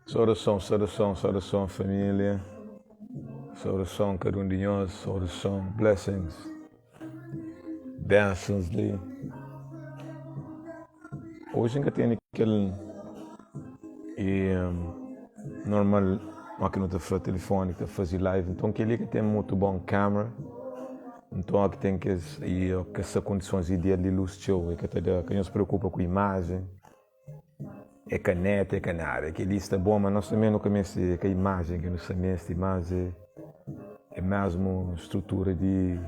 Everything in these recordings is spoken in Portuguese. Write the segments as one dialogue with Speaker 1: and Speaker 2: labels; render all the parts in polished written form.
Speaker 1: Saudação família, saudação cada um de nós, saudação, blessings, bênçãos ali. Hoje ainda tem aquele normal máquina de fazer telefone, de fazer live, então aquele que tem muito bom câmera, então aqui tem que essas condições ideais de luz show, que não se preocupa com a imagem. É caneta, é canária, que ele está bom, mas nós também não começamos com a imagem, que nós sabemos, a imagem é mesmo estrutura de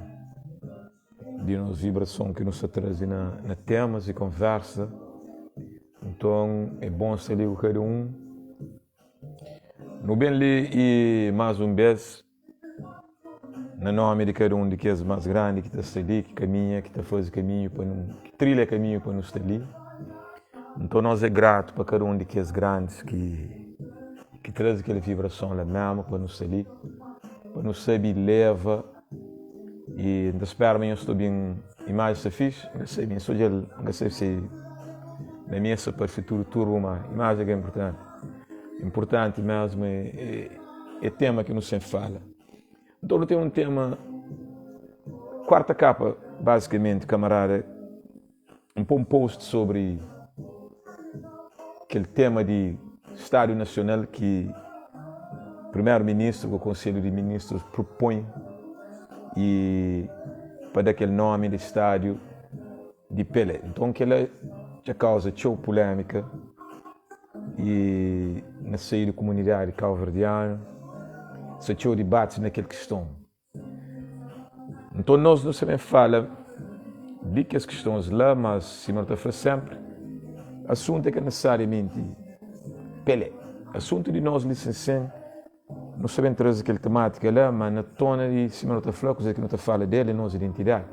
Speaker 1: nossa vibração que nos traz na temas e conversa. Então é bom ser ali cada um. No bem ali e mais um vez, no nome de cada um de que é mais grande, que está ali, que caminha, que está fazendo caminho, que trilha caminho para nos estar ali. Então nós é grato para cada um de que é grandes que traz aquela vibração lá mesmo para nos ali, para nos saber leva e ainda espero eu estou bem imagem se fiz, eu sei bem sou eu sei se na minha superfície tudo uma imagem que é importante mesmo é tema que nos sempre fala. Então tem um tema quarta capa basicamente camarada um post sobre aquele tema de Estádio Nacional que o primeiro-ministro, o Conselho de Ministros propõe e para dar aquele nome de estádio de Pelé. Então aquela já causa polêmica e na saída da comunidade cabo-verdiana se tinha debates naquela questão. Então nós não sabemos falar de que as questões lá, mas se não está sempre assunto é que necessariamente Pelé. Assunto de nós licenciamos, não sabemos trazer aquela temática lá, mas na tona de cima não está falando, coisa que não está falando dele, nossa identidade,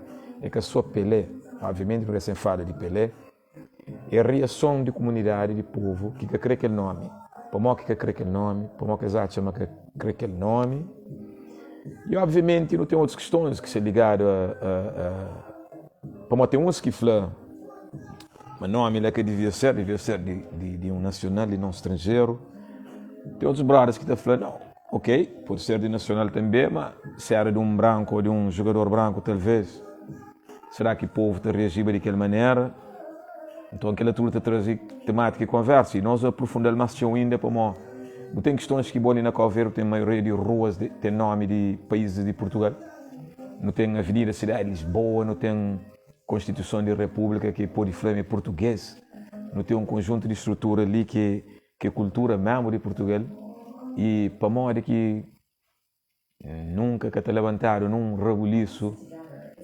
Speaker 1: é que a sua Pelé, obviamente porque você fala de Pelé, é a reação de comunidade, de povo, que crê aquele nome. Para mim que crê aquele nome, para mim que exato chama que crê aquele nome. E obviamente não tem outras questões que se ligaram para mim tem uns que falam, mas nome lá que devia ser de um nacional e não estrangeiro. Tem outros brothers que estão falando, não, ok, pode ser de nacional também, mas se era de um branco ou de um jogador branco, talvez. Será que o povo está reagindo daquela maneira? Então aquela turma está trazendo temática e conversa, e nós aprofundamos mais ainda para nós. Não tem questões que bonem na Calveiro, tem maioria de ruas, tem nome de países de Portugal. Não tem Avenida Cidade de Lisboa, não tem Constituição da República que pode falar em português. Não tem um conjunto de estrutura ali que é cultura mesmo de Portugal. E para modo que nunca que te levantaram num rebuliço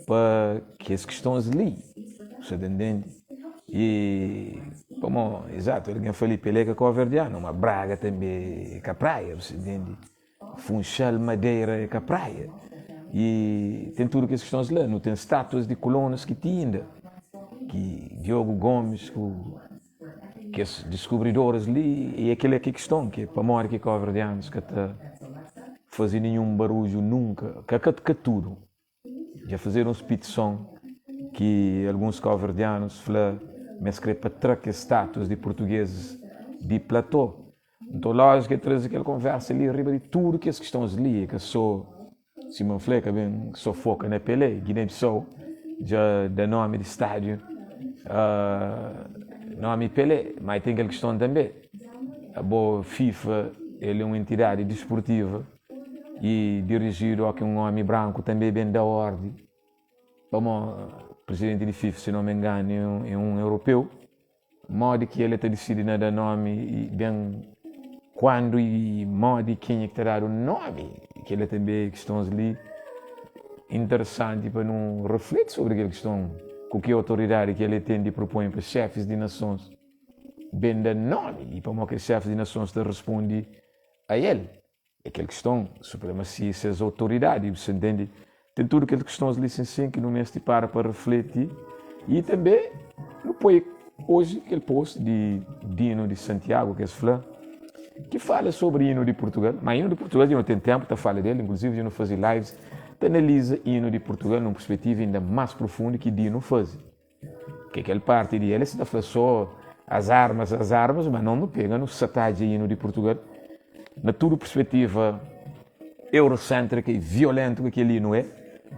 Speaker 1: para que as questões ali, você entende? E como exato, alguém falou Pelé com a Verdiano, uma Braga também com a praia, você entende? Funchal, Madeira com a praia. E tem tudo que as questões lá, não tem estátuas de colonos que tinha, que Diogo Gomes, que os descobridores ali, e aquele aqui questão, que é para morrer que covardianos, que está fazendo nenhum barulho nunca, que tudo. Já fizeram uns petição que alguns covardianos falam, mas que para trazer estátuas de portugueses de platô. Então, lógico que traz aquela conversa ali, arriba de tudo que as questões ali, que sou Simão Fleca, bem, só foca na Pelé, Guiné-Bissau, já dá nome de estádio, nome Pelé, mas tem aquela questão também. A boa FIFA, ele é uma entidade desportiva e dirigido a um homem branco também bem da ordem. Como o presidente de FIFA, se não me engano, é um europeu, modo que ele está decidindo a dar nome e bem quando e modo quem é que terá o nome, que ele também questões ali interessante para não refletir sobre aquela questão, com que autoridade que ele tem de propor para chefes de nações bem da nome, e para que o chefe de nações te responde a ele. É aquela questão, supremacia, se as autoridades, você entende? Tem tudo aquelas questões de licença que não me para refletir. E também, não põe hoje aquele post de Dino de Santiago, que é Flá, que fala sobre hino de Portugal. Mas hino de Portugal, eu não tenho tempo para falar dele, inclusive eu não fazia lives, te analisa hino de Portugal numa perspectiva ainda mais profunda que Dino faz. Que aquela parte de ele se dá só as armas, mas não pega no satade hino de Portugal. Na tua perspectiva eurocêntrica e violenta que aquele hino é,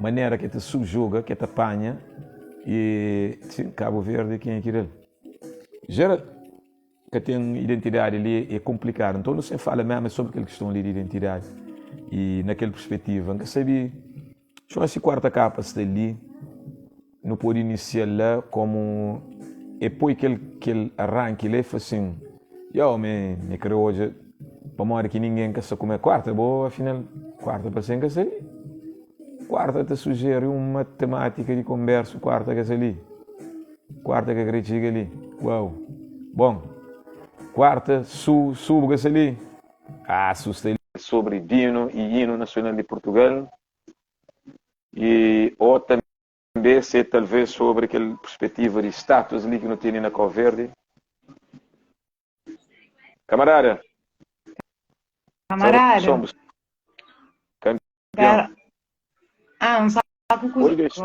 Speaker 1: maneira que te subjuga, que te apanha, e sim, Cabo Verde, quem é aquele? Geral, que tem identidade ali é complicado, então não se fala mesmo sobre aquela questão ali de identidade. E naquela perspectiva, nunca sabia, só essa quarta capa está ali, não pode iniciar lá como, e depois aquele arranque ali, foi assim, eu me creio hoje, para morrer que ninguém quer só comer quarta, boa, afinal, quarta para sempre que ali. Quarta te sugere uma temática de conversa, quarta que é ali. Quarta que critica ali. Uau. Bom, quarta, subo que é ali. Assustei sobre Dino e hino nacional de Portugal. E ou também ser talvez sobre aquela perspectiva de status ali que não tem na Cabo Verde. Camarada. Somos campeão.
Speaker 2: Não sabe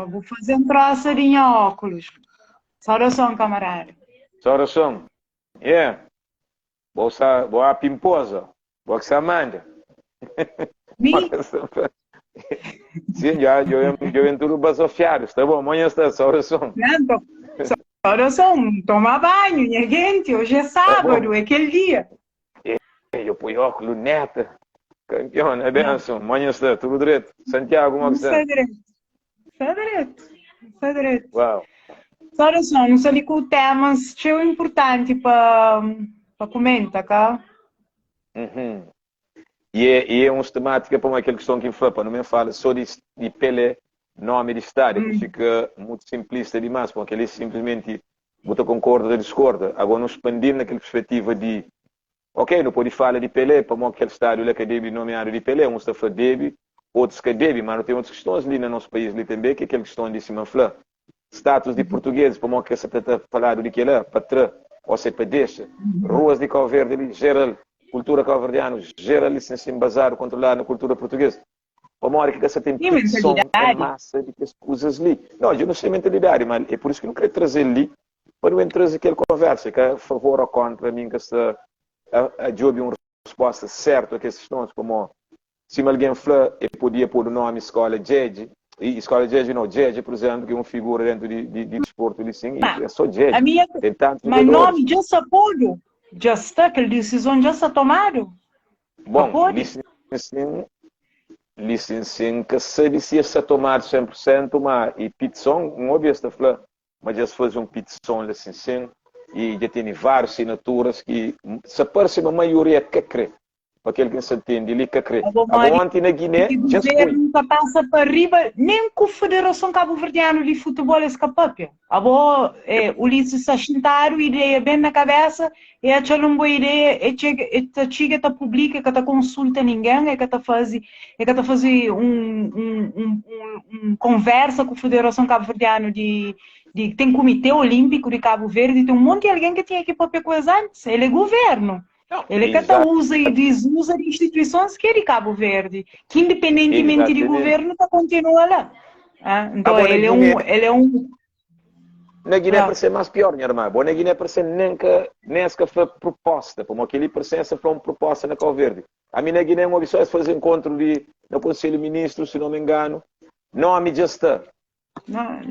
Speaker 2: vou fazer um troço de óculos. Saudação, camarada.
Speaker 1: Saudação. Boa pimposa. Boa que se amanda. Sim, eu entro basofiado. Está bom, amanhã está, saudação.
Speaker 2: Saudação, toma banho, gente. Hoje é sábado, é aquele dia.
Speaker 1: Eu põe óculos, neta. Campeão, é benção. Amanhã está, tudo direito. Santiago, como está?
Speaker 2: Está direito.
Speaker 1: Uau.
Speaker 2: Saudação, não sei que o tema é importante para comentar, cá.
Speaker 1: E é uma temática para aquela questão que foi, para não me fala só de Pelé, nome de estádio, que fica muito simplista demais, porque ele simplesmente você concorda ou discorda. Agora, não expandir naquela perspectiva de ok, não pode falar de Pelé, para aquele estádio lá que deve nomeado de Pelé, uns está falando deve, outros que deve, mas não tem outras questões ali no nosso país ali também, que é aquela questão de cima falar. Status de portugueses, para que você está falando de que lá, para trás, ou seja, para deixa. Ruas de Cabo Verde ali, geral, cultura cabo-verdiana, geral licença embasado, controlado na cultura portuguesa. Para uma hora que você tem petição, é massa de coisas ali. Não, eu não sei mentalidade, mas é por isso que eu não quero trazer ali, para não trazer aquela conversa, que é a favor ou contra mim, que está a Job uma resposta certa a essas questões, como se alguém falar, eu podia pôr o nome escola Jeje, e escola Jeje não, Jeje, por exemplo, que é uma figura dentro de desporto, assim, é só Jeje.
Speaker 2: Mas nome já se pôde, já está, aquela decisão já está tomada?
Speaker 1: Bom, licenciando que se está tomado 100%, mas e petição, não ouvi esta falar, mas já se faz uma petição licenciando, e já tem várias assinaturas que se parece uma maioria que crê. Para aquele que se entende, ele que crê. Agora, ontem na Guiné, já se foi.
Speaker 2: Nunca passa para riba, nem com a Federação Cabo-Verdiana de Futebol é capaz. Agora, Ulisses Sachintaro, ideia bem na cabeça, e a uma boa ideia, é chega a publica, que a consulta ninguém, é que a fazer conversa com a Federação Cabo-Verdiana tem Comitê Olímpico de Cabo Verde, tem um monte de alguém que tinha que pôr coisa antes. Ele é governo. Ele que usa e desusa de instituições que é de Cabo Verde, que independentemente de governo, tá continua lá. Então, ele é um...
Speaker 1: Na Guiné parece mais pior, minha irmã. Na Guiné parece nem essa foi proposta, como aquele parece essa foi uma proposta na Cabo Verde. A minha Guiné é uma opção, fazer encontro no Conselho de Ministros, se não me engano. Não, já está.
Speaker 2: Não,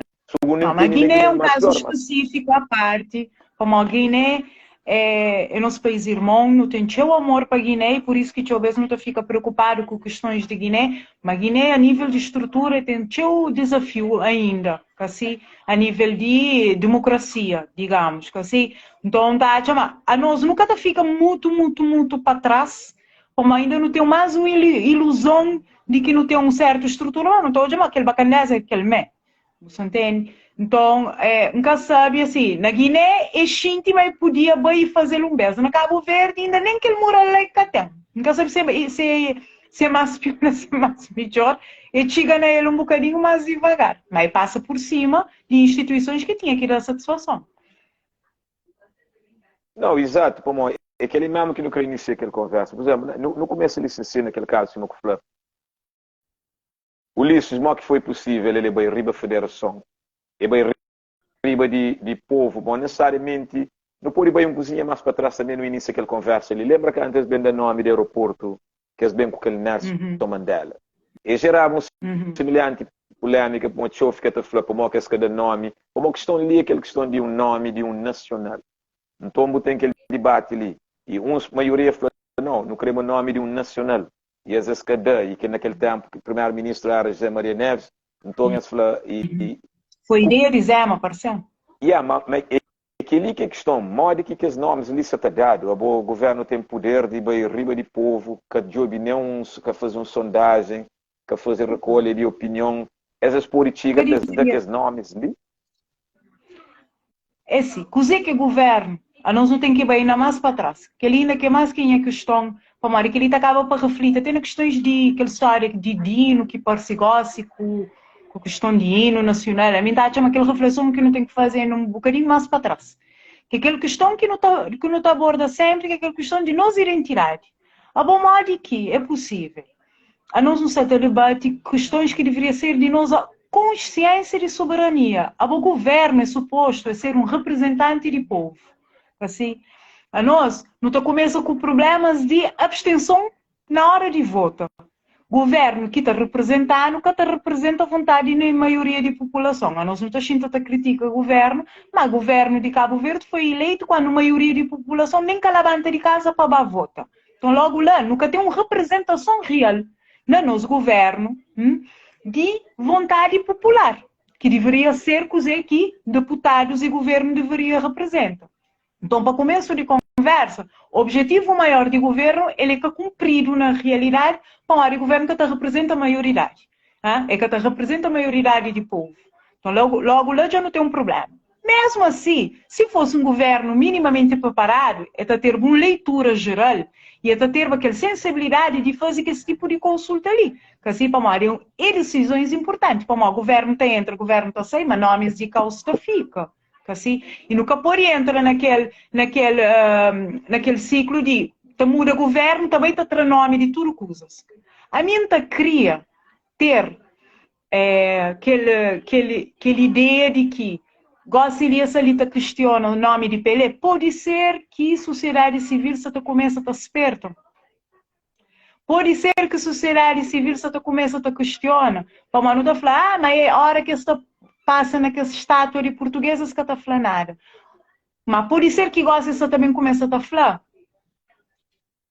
Speaker 2: mas Guiné é um caso específico à parte, como a Guiné é nosso país irmão, não tem seu amor para Guiné e por isso que talvez não fica preocupado com questões de Guiné, mas Guiné a nível de estrutura tem seu desafio ainda, assim, a nível de democracia, digamos, assim. Então tá, a nós nunca fica muito para trás, como ainda não tem mais uma ilusão de que não tem um certo estrutura, mas não estou aquele bacanese, aquele você entende? Então, nunca sabe assim, na Guiné, é gente mas podia bem fazer um beijo. Na Cabo Verde, ainda nem que ele mora lá em Catem. Nunca sabe se é mais pior, se é mais melhor. E chega nele um bocadinho mais devagar. Mas passa por cima de instituições que tinham que dar satisfação.
Speaker 1: Não, exato. Como é aquele mesmo que não queria iniciar aquela conversa. Por exemplo, no começo ele se ensina naquele caso, se não falou. Ulisses, mal que foi possível, ele vai riba federação. Ele vai riba de povo. Bom, necessariamente, não pode ir um cozinha mais para trás também no início daquela conversa. Ele lembra que antes bem do nome do aeroporto, que é bem com aquele Nelson Mandela. E gerava semelhante polêmica, para o chofe que está falando, para o que é cada nome, para uma questão ali, aquela questão de um nome, de um nacional. Então, tem aquele debate ali. E uns, maioria, falam, não queremos o nome de um nacional. E às vezes cada, e que naquele tempo, que o primeiro-ministro era José Maria Neves, então eles falam...
Speaker 2: Foi ideia de Zé, parceiro?
Speaker 1: Mas aquele que é questão, modo que os nomes ali se dado, o governo tem poder de ir riba de povo, que de opinião, que fazer uma sondagem, que fazer recolha de opinião, essas políticas daqueles nomes ali?
Speaker 2: É assim, coisa que governo, a nós não tem que ir ainda mais para trás. Que ele ainda que mais que é questão, para que ele acaba para refletir, até na questões de aquela história de hino, que parece gosse com a questão de hino nacional. A mim dá uma aquela reflexão que não tem que fazer um bocadinho mais para trás. Que aquela questão que não está aborda sempre, que é aquela questão de nós identidade. A bom modo que é possível. A nós não se debate questões que deveriam ser de nós consciência de soberania. O governo é suposto ser um representante do povo. Assim, a nós não começa com problemas de abstenção na hora de voto. Governo que está representando, que representa a vontade da maioria da população. A nós não está a criticar o governo, mas o governo de Cabo Verde foi eleito quando a maioria da população nem calabanta de casa para votar. Então, logo lá, nunca tem uma representação real no nosso governo de vontade popular, que deveria ser coisa que deputados e governo deveriam representar. Então, para começo de conversa, o objetivo maior do governo ele é que é cumprido na realidade para o governo que representa a maioridade. É que representa a maioridade do povo. Então, logo lá já não tem um problema. Mesmo assim, se fosse um governo minimamente preparado, é ter uma leitura geral e é ter aquela sensibilidade de fazer esse tipo de consulta ali. Que assim, para e decisões importantes. Para o governo está entra, o governo está sem, mas nomes de causa fica. Assim, e nunca pode entrar naquele ciclo de muda governo, também está tendo nome de tudo coisas. A minha queria ter aquela ideia de que gostaria se ali questiona o nome de Pelé, pode ser que a sociedade civil se começa a esperta. Pode ser que a sociedade civil se começa a questionar. Para não falar, mas é a hora que está passa naquela estátua de portuguesas que está falando nada. Mas pode ser que gosta de também começa a falar.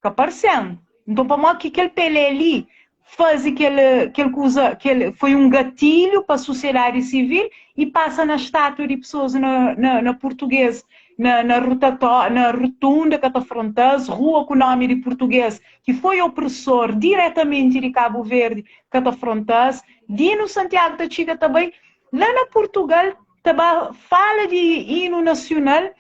Speaker 2: Que aparecendo. Então, para mim, que aquele Pelé ali faz aquele coisa, foi um gatilho para a sociedade civil e passa na estátua de pessoas na português, na rotunda que está fronteira, rua com o nome de português, que foi opressor diretamente de Cabo Verde, que está fronteira, Dino Santiago da Chica também. Lá na Portugal, fala de hino nacional,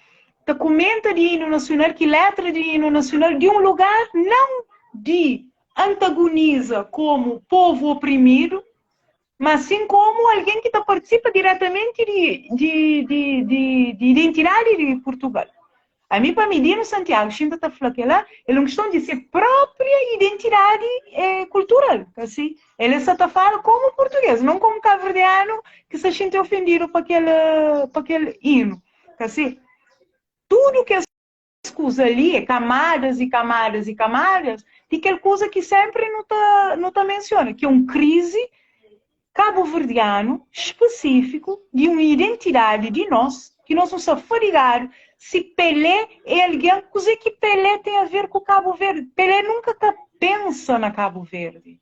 Speaker 2: comenta de hino nacional, que letra de hino nacional, de um lugar não de antagoniza como povo oprimido, mas sim como alguém que participa diretamente de identidade de Portugal. A mim, para mim, Dino Santiago, Xinta está falando que lá, é uma questão de ser própria identidade cultural. Assim. Ele está falando como português, não como cabo-verdiano que se sente ofendido para aquele hino. Assim. Tudo que as coisas ali, camadas e camadas e camadas, de aquela coisa que sempre não tá menciona, que é uma crise cabo-verdiano específico de uma identidade de nós, que nós não sabemos fadigar se Pelé é alguém, coisa que Pelé tem a ver com Cabo Verde. Pelé nunca pensa na Cabo Verde.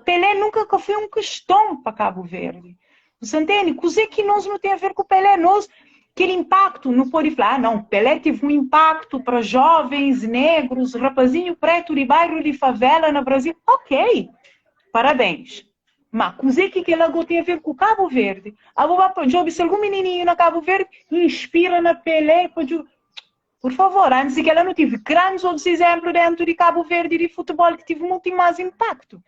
Speaker 2: Pelé nunca foi uma questão para Cabo Verde. Você entende? Coisa que nós não tem a ver com Pelé. Nós, aquele impacto, não pode falar, não, Pelé teve um impacto para jovens, negros, rapazinho preto de bairro de favela no Brasil. Ok, parabéns. Mas coisa que ela tem a ver com Cabo Verde. Se algum menininho na Cabo Verde inspira na Pelé, por favor, antes de que ela não tive grandes outros exemplos dentro de Cabo Verde de futebol que tive muito mais impacto.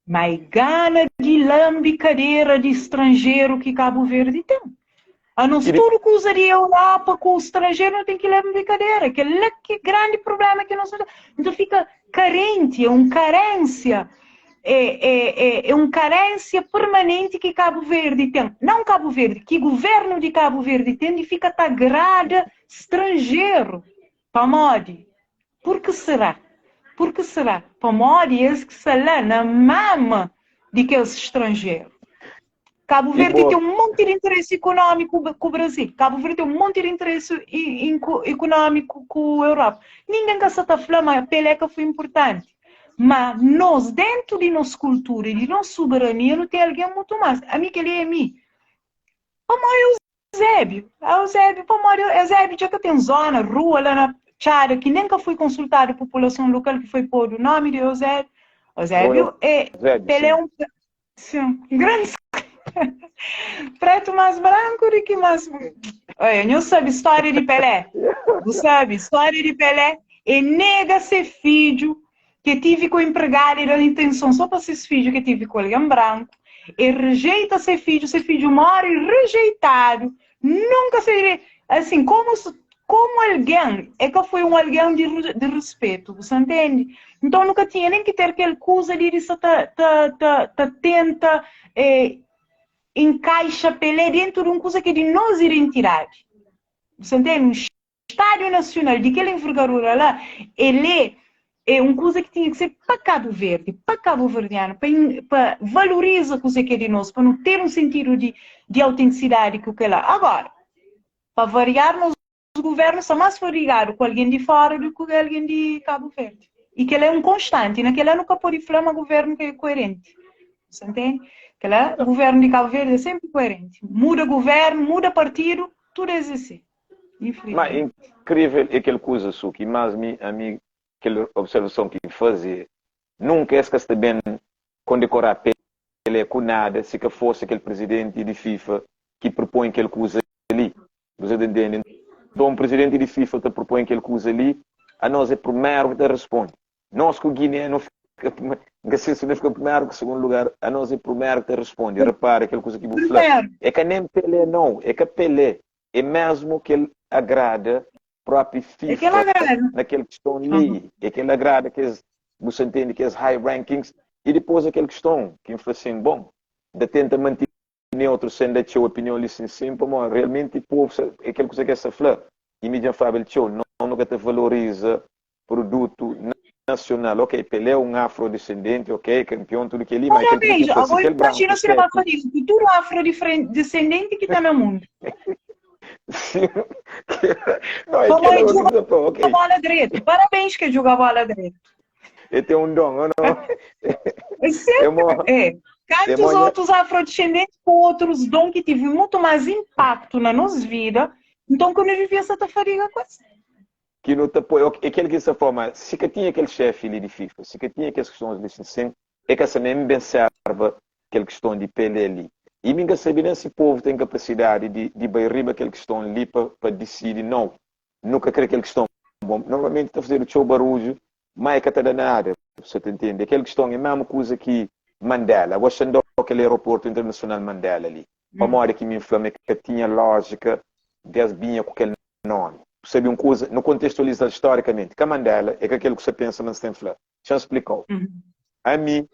Speaker 2: Mas gana de lambicadeira de estrangeiro que Cabo Verde tem. A nós tudo que usaria a Europa com o estrangeiro não tem que levar brincadeira. Que é que grande problema que nós então fica carente, é uma carência. É uma carência permanente que Cabo Verde tem. Não Cabo Verde, que o governo de Cabo Verde tem e fica tagrada estrangeiro. Pamode. Por que será? Por que será? Pamode é que se lá na mama de que é estrangeiro. Cabo Verde tem um monte de interesse econômico com o Brasil. Cabo Verde tem um monte de interesse econômico com a Europa. Ninguém quer se falar, a Peleca foi importante. Mas nós, dentro de nossa cultura e de nossa soberania, não tem alguém muito mais. A mim que ele é a mim. Como é o Eusébio? Eusébio já que tem zona, rua lá na Tchara, que nunca foi consultado a população local que foi pôr o nome de Eusébio. Eusébio é... Ele é um... Sim, grande... Preto mais branco do que mais... Olha, não sabe história de Pelé. Não sabe história de Pelé. E nega ser filho que tive com o empregado e a intenção só para ser filho que tive com alguém branco. E rejeita ser filho mora e rejeitado. Nunca seria... Assim, como alguém, é que foi um alguém de respeito, você entende? Então nunca tinha nem que ter aquela coisa de tenta... encaixa Pelé dentro de uma coisa que é de nós identidade. Você entende? Um estádio nacional de aquela envergadura lá, ele é uma coisa que tinha que ser para Cabo Verde, para Cabo Verdeano, para valorizar a coisa que é de nós, para não ter um sentido de autenticidade que o que é lá. Agora, para variar nos governos, só mais variar com alguém de fora do que alguém de Cabo Verde. E que ele é um constante, naquele nunca pode falar um governo que é coerente. Você entende? O governo de Cabo Verde é sempre coerente. Muda governo, muda partido, tudo é assim.
Speaker 1: Mas incrível é aquela coisa, que mais a mim, aquela observação que fazia, nunca esquece bem condecorar Pelé com nada, se que fosse aquele presidente de FIFA que propõe aquele coisa ali. Você entende? Então, o presidente de FIFA te propõe aquele coisa ali, a nós é primeiro que responde. Nós que o Guiné não se não fica primeiro que segundo lugar, a nós é primeiro que responde. Repara aquela coisa que vou falar. É que nem Pelé não, é que Pelé é mesmo que ele agrada próprio FIFA naquele que estão ali. É que ele agrada que você entende que as high rankings e depois aquele que estão, que foi assim, bom, de tenta manter neutro sem dar sua opinião ali assim, mas realmente o povo, é aquela coisa que essa flor, e mídia fável, não nunca te valoriza produto nacional, ok, Pelé é um afrodescendente, ok, campeão, tudo que ele...
Speaker 2: Parabéns, agora imagina se ele vai fazer isso, tudo afrodescendente que está no mundo.
Speaker 1: Sim. Não, é que ele joga
Speaker 2: a bola direito, parabéns que joga a bola direito.
Speaker 1: Ele tem um dom, não?
Speaker 2: Quantos outros afrodescendentes com outros dons que tiveram muito mais impacto na nossa vida, então quando eu vivia essa fadiga com isso.
Speaker 1: Que não te apoia, aquele que se forma, se que tinha aquele chefe ali de FIFA, se que tinha aquelas questões de licença, é que essa mesmo bem serve aquela questão de Pelé ali. E ninguém sabe se o povo tem capacidade de bairriba aquela questão ali para decidir, não, nunca quer aquela questão bom. Normalmente está a fazer o seu barulho, mas é que está danada, você te entende? Aquela questão é a mesma coisa que Mandela, gostando daquele aeroporto internacional Mandela ali. A memória que me inflama é que tinha lógica de as binhas com aquele nome. Sabe uma coisa, no contextualizar historicamente, que a Mandela é aquilo que você pensa, mas tem flor. Já explicou. A mim,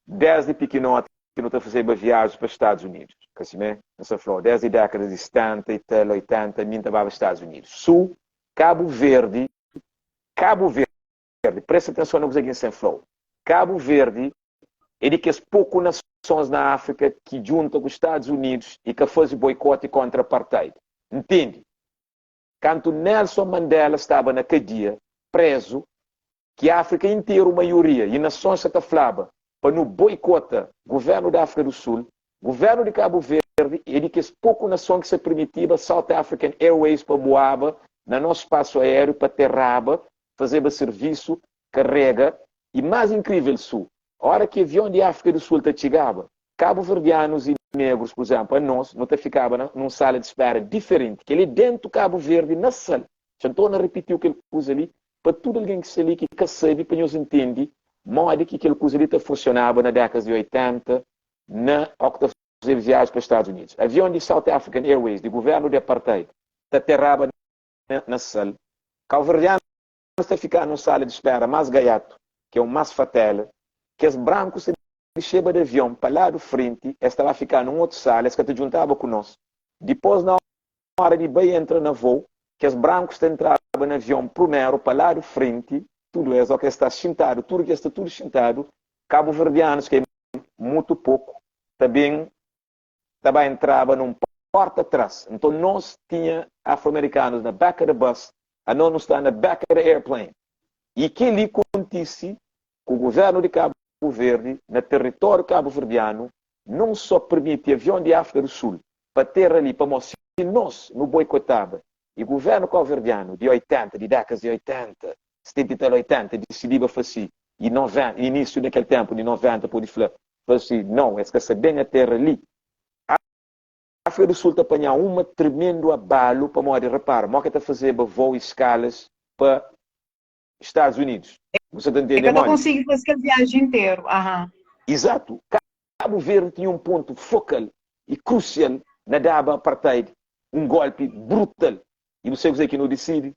Speaker 1: desde pequenote, que não está fazendo viagens para os Estados Unidos. Assim, essa flor, desde a década de 70 e 80, mim estava nos Estados Unidos. Sul, Cabo Verde, presta atenção no que aqui sem flor. Cabo Verde é de que as poucas nações na África que juntam com os Estados Unidos e que fazem boicote contra a apartheid. Entende? Quando Nelson Mandela estava na cadeia, preso, que a África inteira, a maioria, e nações que falava, para no boicota o governo da África do Sul, o governo de Cabo Verde, e de que as poucas nações que se permitia South African Airways para Boaba, no nosso espaço aéreo, para Terraba, fazer serviço, carrega, e mais incrível, Sul,
Speaker 3: A hora que avião de África do Sul chegava, cabo-verdianos e negros, por exemplo, a nós, não ficava numa sala de espera diferente, que ali dentro do Cabo Verde, na sala. Já estou a repetir o que ele pôs ali, para todo alguém que se ali, que sabe, para nós entender, modo que aquele coisa ali funcionava na década de 80, na octava viagem para os Estados Unidos. Avião de South African Airways, de governo de apartheid, aterrava na sala. Cabo-verdianos está ficando numa sala de espera mais gaiato, que é o mais fatela, que os brancos se chegam de avião para lá do frente, estava a ficar numa outra sala, que se juntava com nós. Depois, na hora de bem entrar no voo, que os brancos entravam no avião primeiro para lá do frente, tudo isso que está sentado, tudo que está tudo sentado, cabo-verdianos, que é muito pouco, também entrava num porta atrás. Então, nós tínhamos afro-americanos na back of the bus, a não está na back of the airplane. E que ali acontece que o governo de Cabo Verde, no território cabo-verdiano, não só permite avião de África do Sul para ter ali, para mostrar que nós, no boicotava, e o governo cabo-verdiano, de 80, de décadas de 80, 70 e 80, decidiu fazer, e 90, início daquele tempo, de 90, por falar assim, não, é que essa bem a terra ali. A África do Sul apanhar um tremendo abalo para modo de reparo, mas que está fazendo voo e escalas para Estados Unidos. Você está entendendo?
Speaker 2: É que eu não consigo fazer a viagem inteira.
Speaker 3: Exato. Cabo Verde tinha um ponto focal e crucial na daba apartheid, um golpe brutal. E você dizer que não decide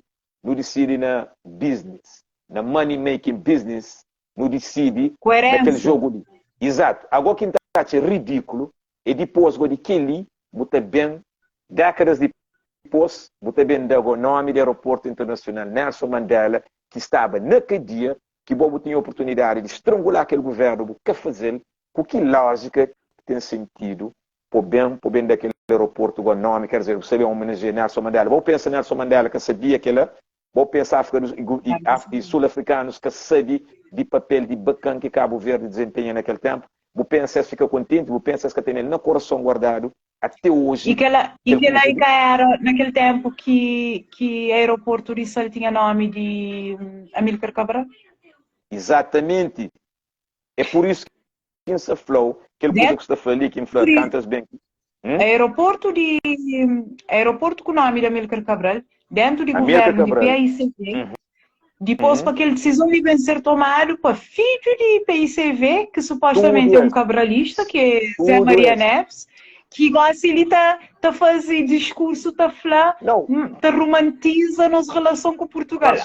Speaker 3: na business, na money making business, não decide naquele jogo ali. Exato. Agora quem está ridículo e depois de aquele, muito bem, décadas depois, muito bem, o nome do aeroporto internacional Nelson Mandela, que estava naquele dia, que o Bobo tinha a oportunidade de estrangular aquele governo, o que fazer, com que lógica tem sentido, por bem daquele aeroporto, o nome, quer dizer, você vai homenagear Nelson Mandela. Vou pensar Nelson Mandela, que sabia que ele, vou pensar e sul-africanos, que sabia de papel de bacana que Cabo Verde desempenha naquele tempo. Vou pensar se fica contente, vou pensar se tem ele no coração guardado, até hoje.
Speaker 2: E que lá era naquele tempo que aeroporto de Sal tinha nome de Amílcar Cabral?
Speaker 3: Exatamente. É por isso que essa flow, aquele coisa que está falando, que infla cantas bem.
Speaker 2: Aeroporto com o nome de Amílcar Cabral, dentro do governo de PICV, depois para aquela decisão de ser tomado para filho de PICV, que supostamente é um cabralista, que é Zé Maria Neves, que gosta ele tá fazer discurso, tá romantiza nossa relação com Portugal.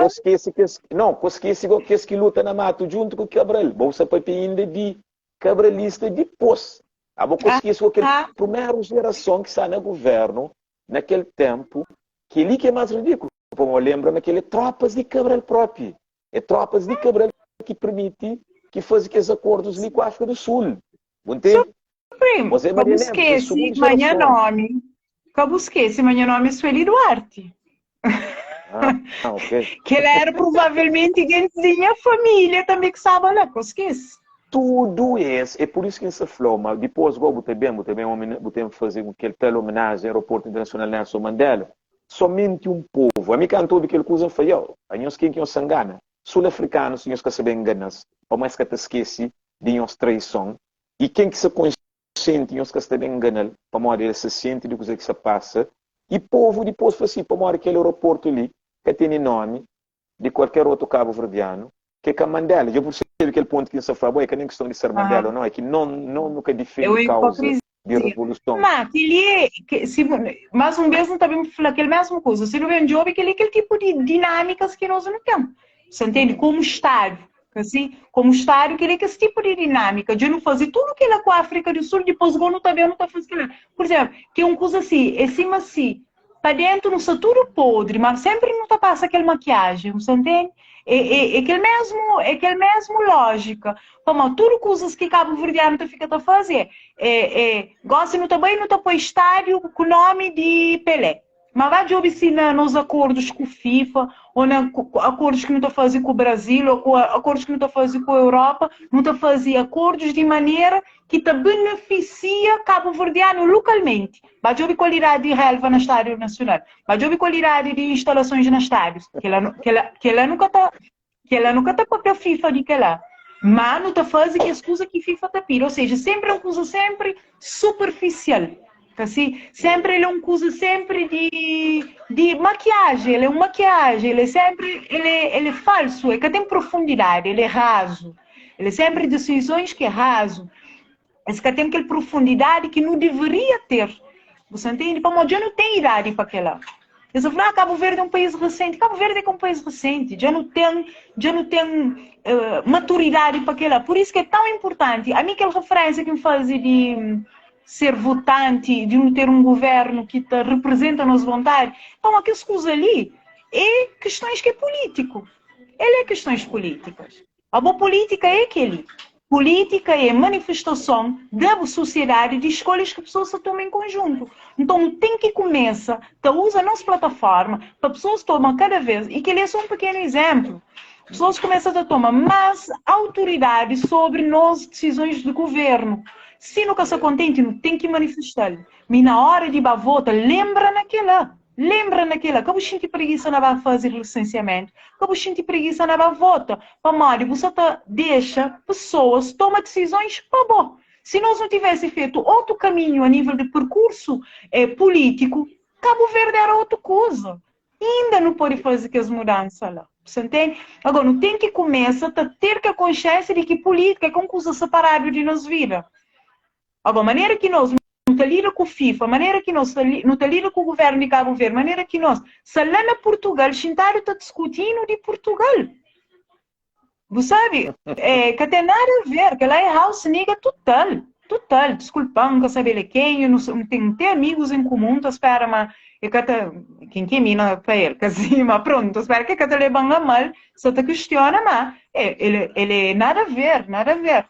Speaker 3: Esquece que luta na mato junto com o Cabral. Bolsa para ainda de cabralista depois. Esquece aquela primeira geração que está no governo, naquele tempo, que ele que é mais ridículo. Como eu lembro, naquele tropas de Cabral próprio. É tropas de Cabral que permite que faça aqueles acordos ali com a África do Sul. Entende?
Speaker 2: Você não esquece, meu nome é Sueli Duarte.
Speaker 3: Okay.
Speaker 2: Que ele era provavelmente a família também que sabe lá, que eu esqueci.
Speaker 3: Tudo isso, é por isso que essa floma, depois eu vou também fazer aquele tal homenagem ao aeroporto internacional Nelson Mandela. Somente um povo. A mim cantou daquele coisa foi eu. A nós quem se engana. Sul-africanos, nós que se enganas. Ou mais que te esquece de nós traição. E quem que se consciente, nós que se engana, para morrer, se sente de coisa que se passa. E povo depois foi assim, para morrer aquele aeroporto ali, que tem nome de qualquer outro cabo-verdiano, que é Mandela. Eu percebo aquele ponto que se fala, é que nem questão de ser Mandela, não, é que não nunca defende causa de revolução.
Speaker 2: Mas um mesmo também fala aquela mesma coisa. Se não vem de jogo, aquele tipo de dinâmicas que nós não temos. Você entende? Como Estado. Assim, como Estado, que esse tipo de dinâmica de não fazer tudo que ele com a África do Sul, depois o não também não está fazendo. Por exemplo, que é uma coisa assim, é cima assim, para dentro não está tudo podre, mas sempre não está passa aquela maquiagem, você entende? É aquele mesmo lógica. Como tudo coisas que Cabo Verdeano fica a fazer. Gosta também não está para estádio com o nome de Pelé. Mas vai de obsinar nos acordos com o FIFA, ou nos acordos que não está fazendo com o Brasil, ou com acordos que não está fazendo com a Europa, não está fazendo acordos de maneira que te beneficia Cabo Verdeano localmente. Vai de qualidade de relva no estádio nacional. Vai de qualidade de instalações nos estádios. Que ela nunca está para a FIFA de que lá. Mas não está fazendo que as coisas que FIFA está pira. Ou seja, sempre é uma coisa sempre superficial. Assim, sempre ele é uma coisa sempre de maquiagem. Ele é uma maquiagem. Ele é sempre ele é falso. É que tem profundidade. Ele é raso. Ele é sempre decisões que é raso. Esse que tem aquela profundidade que não deveria ter. Você entende? Para já não tem idade para aquela. Eu só falo, Cabo Verde é um país recente. Cabo Verde é um país recente. Já não tem maturidade para aquela. Por isso que é tão importante. A mim aquela referência que me faz de ser votante, de não ter um governo que te representa a nossa vontade. Então, aquelas coisas ali é questões que é político. Ele é questões políticas. A boa política é aquele. Política é manifestação da sociedade de escolhas que as pessoas se tomam em conjunto. Então, tem que começar, usa a nossa plataforma para pessoas tomar cada vez, e que ele é só um pequeno exemplo. As pessoas começam a tomar mais autoridade sobre nossas decisões de governo. Se nunca se contente, não tem que manifestar. Mas na hora de votar, lembra naquela. Que você tem preguiça na fazer licenciamento, que você tem preguiça na votar. Para você deixa pessoas tomar decisões para bom. Se nós não tivéssemos feito outro caminho a nível de percurso político, Cabo Verde era outra coisa. Ainda não pode fazer as mudanças lá. Você entende? Agora, não tem que começar a ter a consciência de que política é uma coisa separada de nossa vida. Agora, a maneira que nós não está lida com o FIFA, a maneira que nós não está lida com o governo de Cabo Verde, a maneira que nós, se lá na Portugal, Xintário está discutindo de Portugal. Você sabe? Que tem nada a ver, que lá é house nigga total. Total. Desculpa, nunca sabe quem, eu não tenho amigos em comum, tô espera, mas quem que é mina para ele, assim, mas pronto, espera que ele é bem mal, só te questiona, mas ele nada a ver, nada a ver.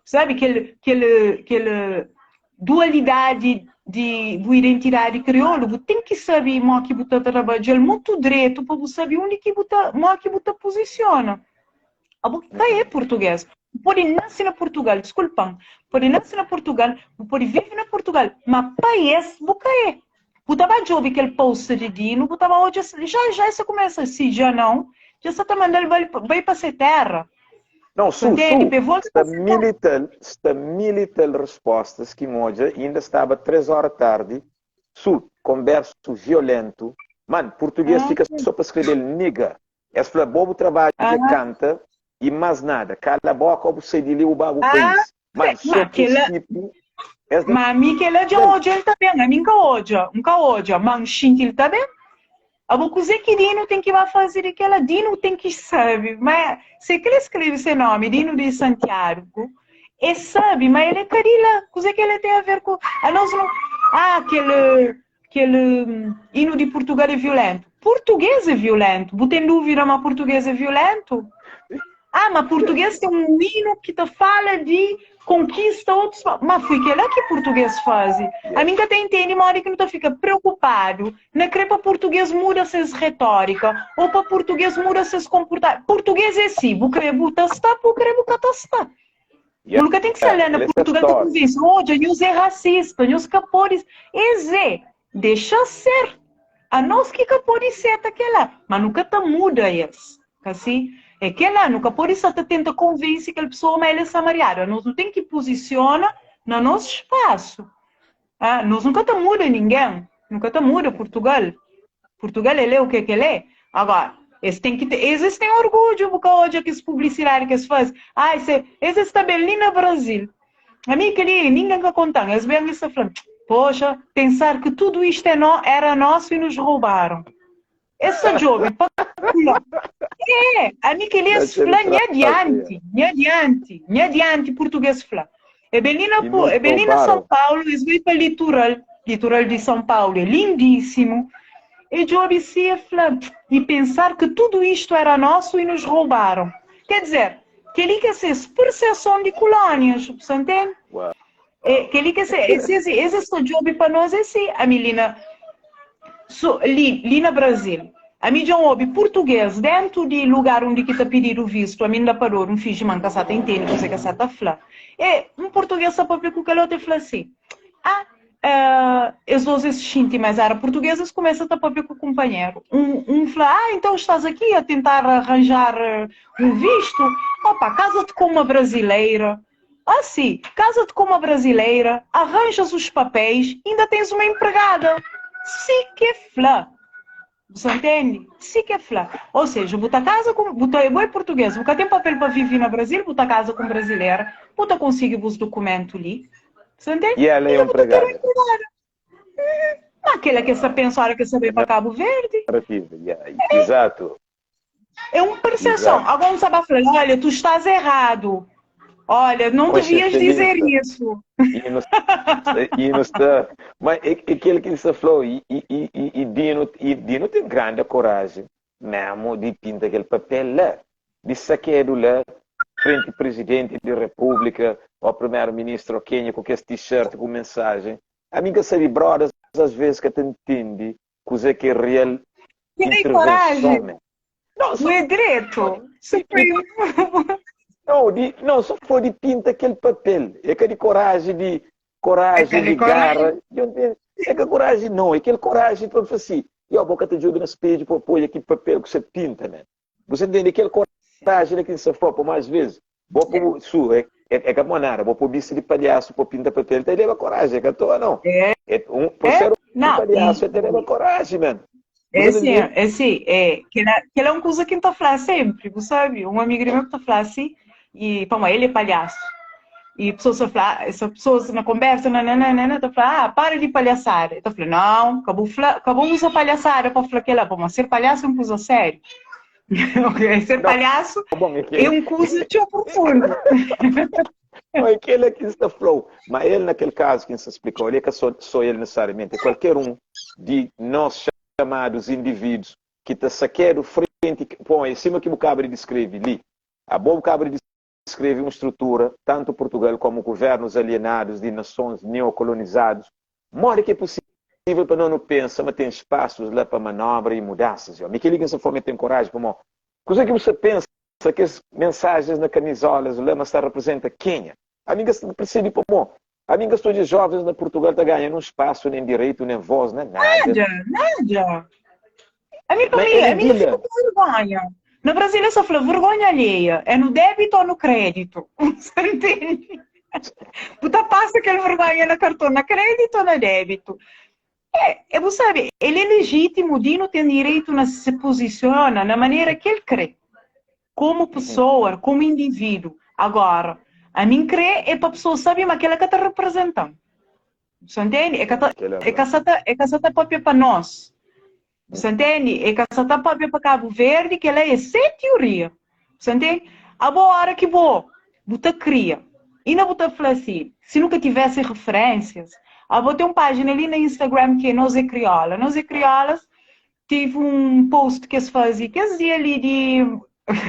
Speaker 2: Sabe, aquele dualidade de identidade crioula, tem que saber como que você trabalha muito direito para você saber onde que você posiciona. A boca é português. Pode nascer na Portugal, desculpa. Pode nascer na Portugal, pode viver na Portugal, mas país boca é. Você vai ouvir aquele post de Dino, você vai hoje já isso começa assim, já não. Já está mandando vai para essa terra.
Speaker 3: Não, está militar respostas que moja ainda estava 3 horas da tarde, converso violento, mano, português fica só para escrever nigga, é para bobo trabalho que canta e mais nada, cala a boca, você de o país, mas só princípio,
Speaker 2: mas a mim que ele já odia ele também, a mim nunca odia, mas ele também. A coisa que Dino tem que fazer é que ela Dino tem que saber, mas se ele escreve esse nome, Dino de Santiago, ele sabe, mas ele é carila, coisa que ele tem a ver com a nós não, aquele hino de Portugal é violento. Português é violento, você tem dúvida, mas português é violento? Mas português tem um hino que te fala de conquista outros. Mas foi aquilo que português faz. A mim que até entende, uma hora que não fica preocupado, não crê para português muda suas retórica, ou para português muda seus comportamentos. Português é assim, vou querer botar está, vou querer botar está. Eu nunca tem que ser lá na Portugal que convence, hoje nós é racista, nós capores, deixa ser. A nós que capores ser aquela, mas nunca tá muda isso, assim. É que lá, nunca por isso você tenta convencer que a pessoa mas ela é samariana. Nós não tem que posicionar no nosso espaço. Nós nunca te muda ninguém. Nunca te muda Portugal. Portugal ele é o que ele é. Agora, eles têm orgulho porque hoje aqueles publicidade que eles fazem. Esse está bem ali no Brasil. A mim que ninguém quer contar. Eles vêm e estão falando, poxa, pensar que tudo isto era nosso e nos roubaram. Essa jovem, a mim que eles falam, nem adiante, português fala. É bem na São Paulo, eles vêm para o litoral de São Paulo, é lindíssimo. E jovem se fala, e pensar que tudo isto era nosso e nos roubaram. Quer dizer, que ele quer ser percepção de colônias, você entende? Que ele quer ser, esse jovem para nós é assim, a menina. Ali no Brasil, a mim já ouve português dentro de lugar onde que está pedindo o visto, a mim ainda parou, um filho de mãe que está entendendo, você que está falando. E um português só para ver com o que ele fala assim, as duas se sentem mais área portuguesa, começa a tapar com o companheiro. Fala, então estás aqui a tentar arranjar um visto? Opa, casa-te com uma brasileira. Ah, sim, casa-te com uma brasileira, arranjas os papéis, ainda tens uma empregada. Sim que é flá. Você entende? Sim que é flá. Ou seja, botar casa com... Botar é boi português, botar tem papel para viver no Brasil, botar casa com brasileira, botar consegue os documentos ali. Você entende?
Speaker 3: E ela é empregada.
Speaker 2: Aquela que essa pensora que saber para Cabo Verde.
Speaker 3: Exato.
Speaker 2: É uma percepção. Agora não sabe falar, olha, tu estás errado. Olha, não devias dizer isso.
Speaker 3: E não está. Mas aquele que você falou, e Dino tem grande coragem, mesmo, de pintar aquele papel lá, de saquear lá, frente ao presidente da República, ao primeiro-ministro do Quênia, com esse t-shirt, com mensagem. A mim que sabe, brothers, às vezes que te entende, coisa que é real.
Speaker 2: Tem coragem. Não é direito.
Speaker 3: Não, só foi de pinta aquele papel. É que de coragem, de garra. É que coragem não, é aquele coragem para fazer assim. E a boca te ajuda na speed para pôr aquele papel que você pinta, né? Você entende? Aquele coragem que você for por mais vezes. Vou pôr é que a monara, vou pôr bicho de palhaço para pintar papel. Então ele leva coragem, é que à toa não. Por ser um palhaço, ele leva coragem, mano.
Speaker 2: Que é uma coisa que está falando sempre, sabe? Um amigo meu que está falando assim, e pô, ele é palhaço. E essa pessoa na conversa, está falando, para de palhaçar. Está falando, não, acabou usar palhaçada para falar que ela, mas ser palhaço é uma coisa séria. Okay? Ser palhaço é uma coisa tão profunda.
Speaker 3: Aquele que está falou, mas ele naquele caso que se explicou, ele é que só ele necessariamente, qualquer um de nós chamados indivíduos que está saqueando frente, bom, em cima que o Cabri descreve ali, a bom Cabri descreve uma estrutura, tanto Portugal como governos alienados de nações neocolonizados, mora que é possível para não pensar, mas tem espaços lá para manobra e mudanças. Me que liga essa forma tem coragem, como coisa que você pensa que as mensagens na camisolas, o lema está representa Quênia. Amigas precisa de como amigas todos jovens na Portugal está ganhando um espaço, nem direito, nem voz, nem nada.
Speaker 2: Nada. A minha fica com vergonha. No Brasil é só falar vergonha alheia. É no débito ou no crédito? Você entende? Puta passa aquela vergonha na cartão, na crédito ou na débito? Você sabe, ele é legítimo, o Dino tem direito a se posiciona na maneira que ele crê. Como pessoa, como indivíduo. Agora, a mim crê é para a pessoa saber mas aquela que está representando. Você entende? É que essa está própria para nós. Você entende? É que essa está própria para Cabo Verde, que ela é sem teoria. Você entende? Agora que você cria. E não vou falar assim, se nunca tivesse referências, vou ter uma página ali no Instagram que é Nós é Criola. Nós é Criolas, tive um post que se fazia, que dizia ali de...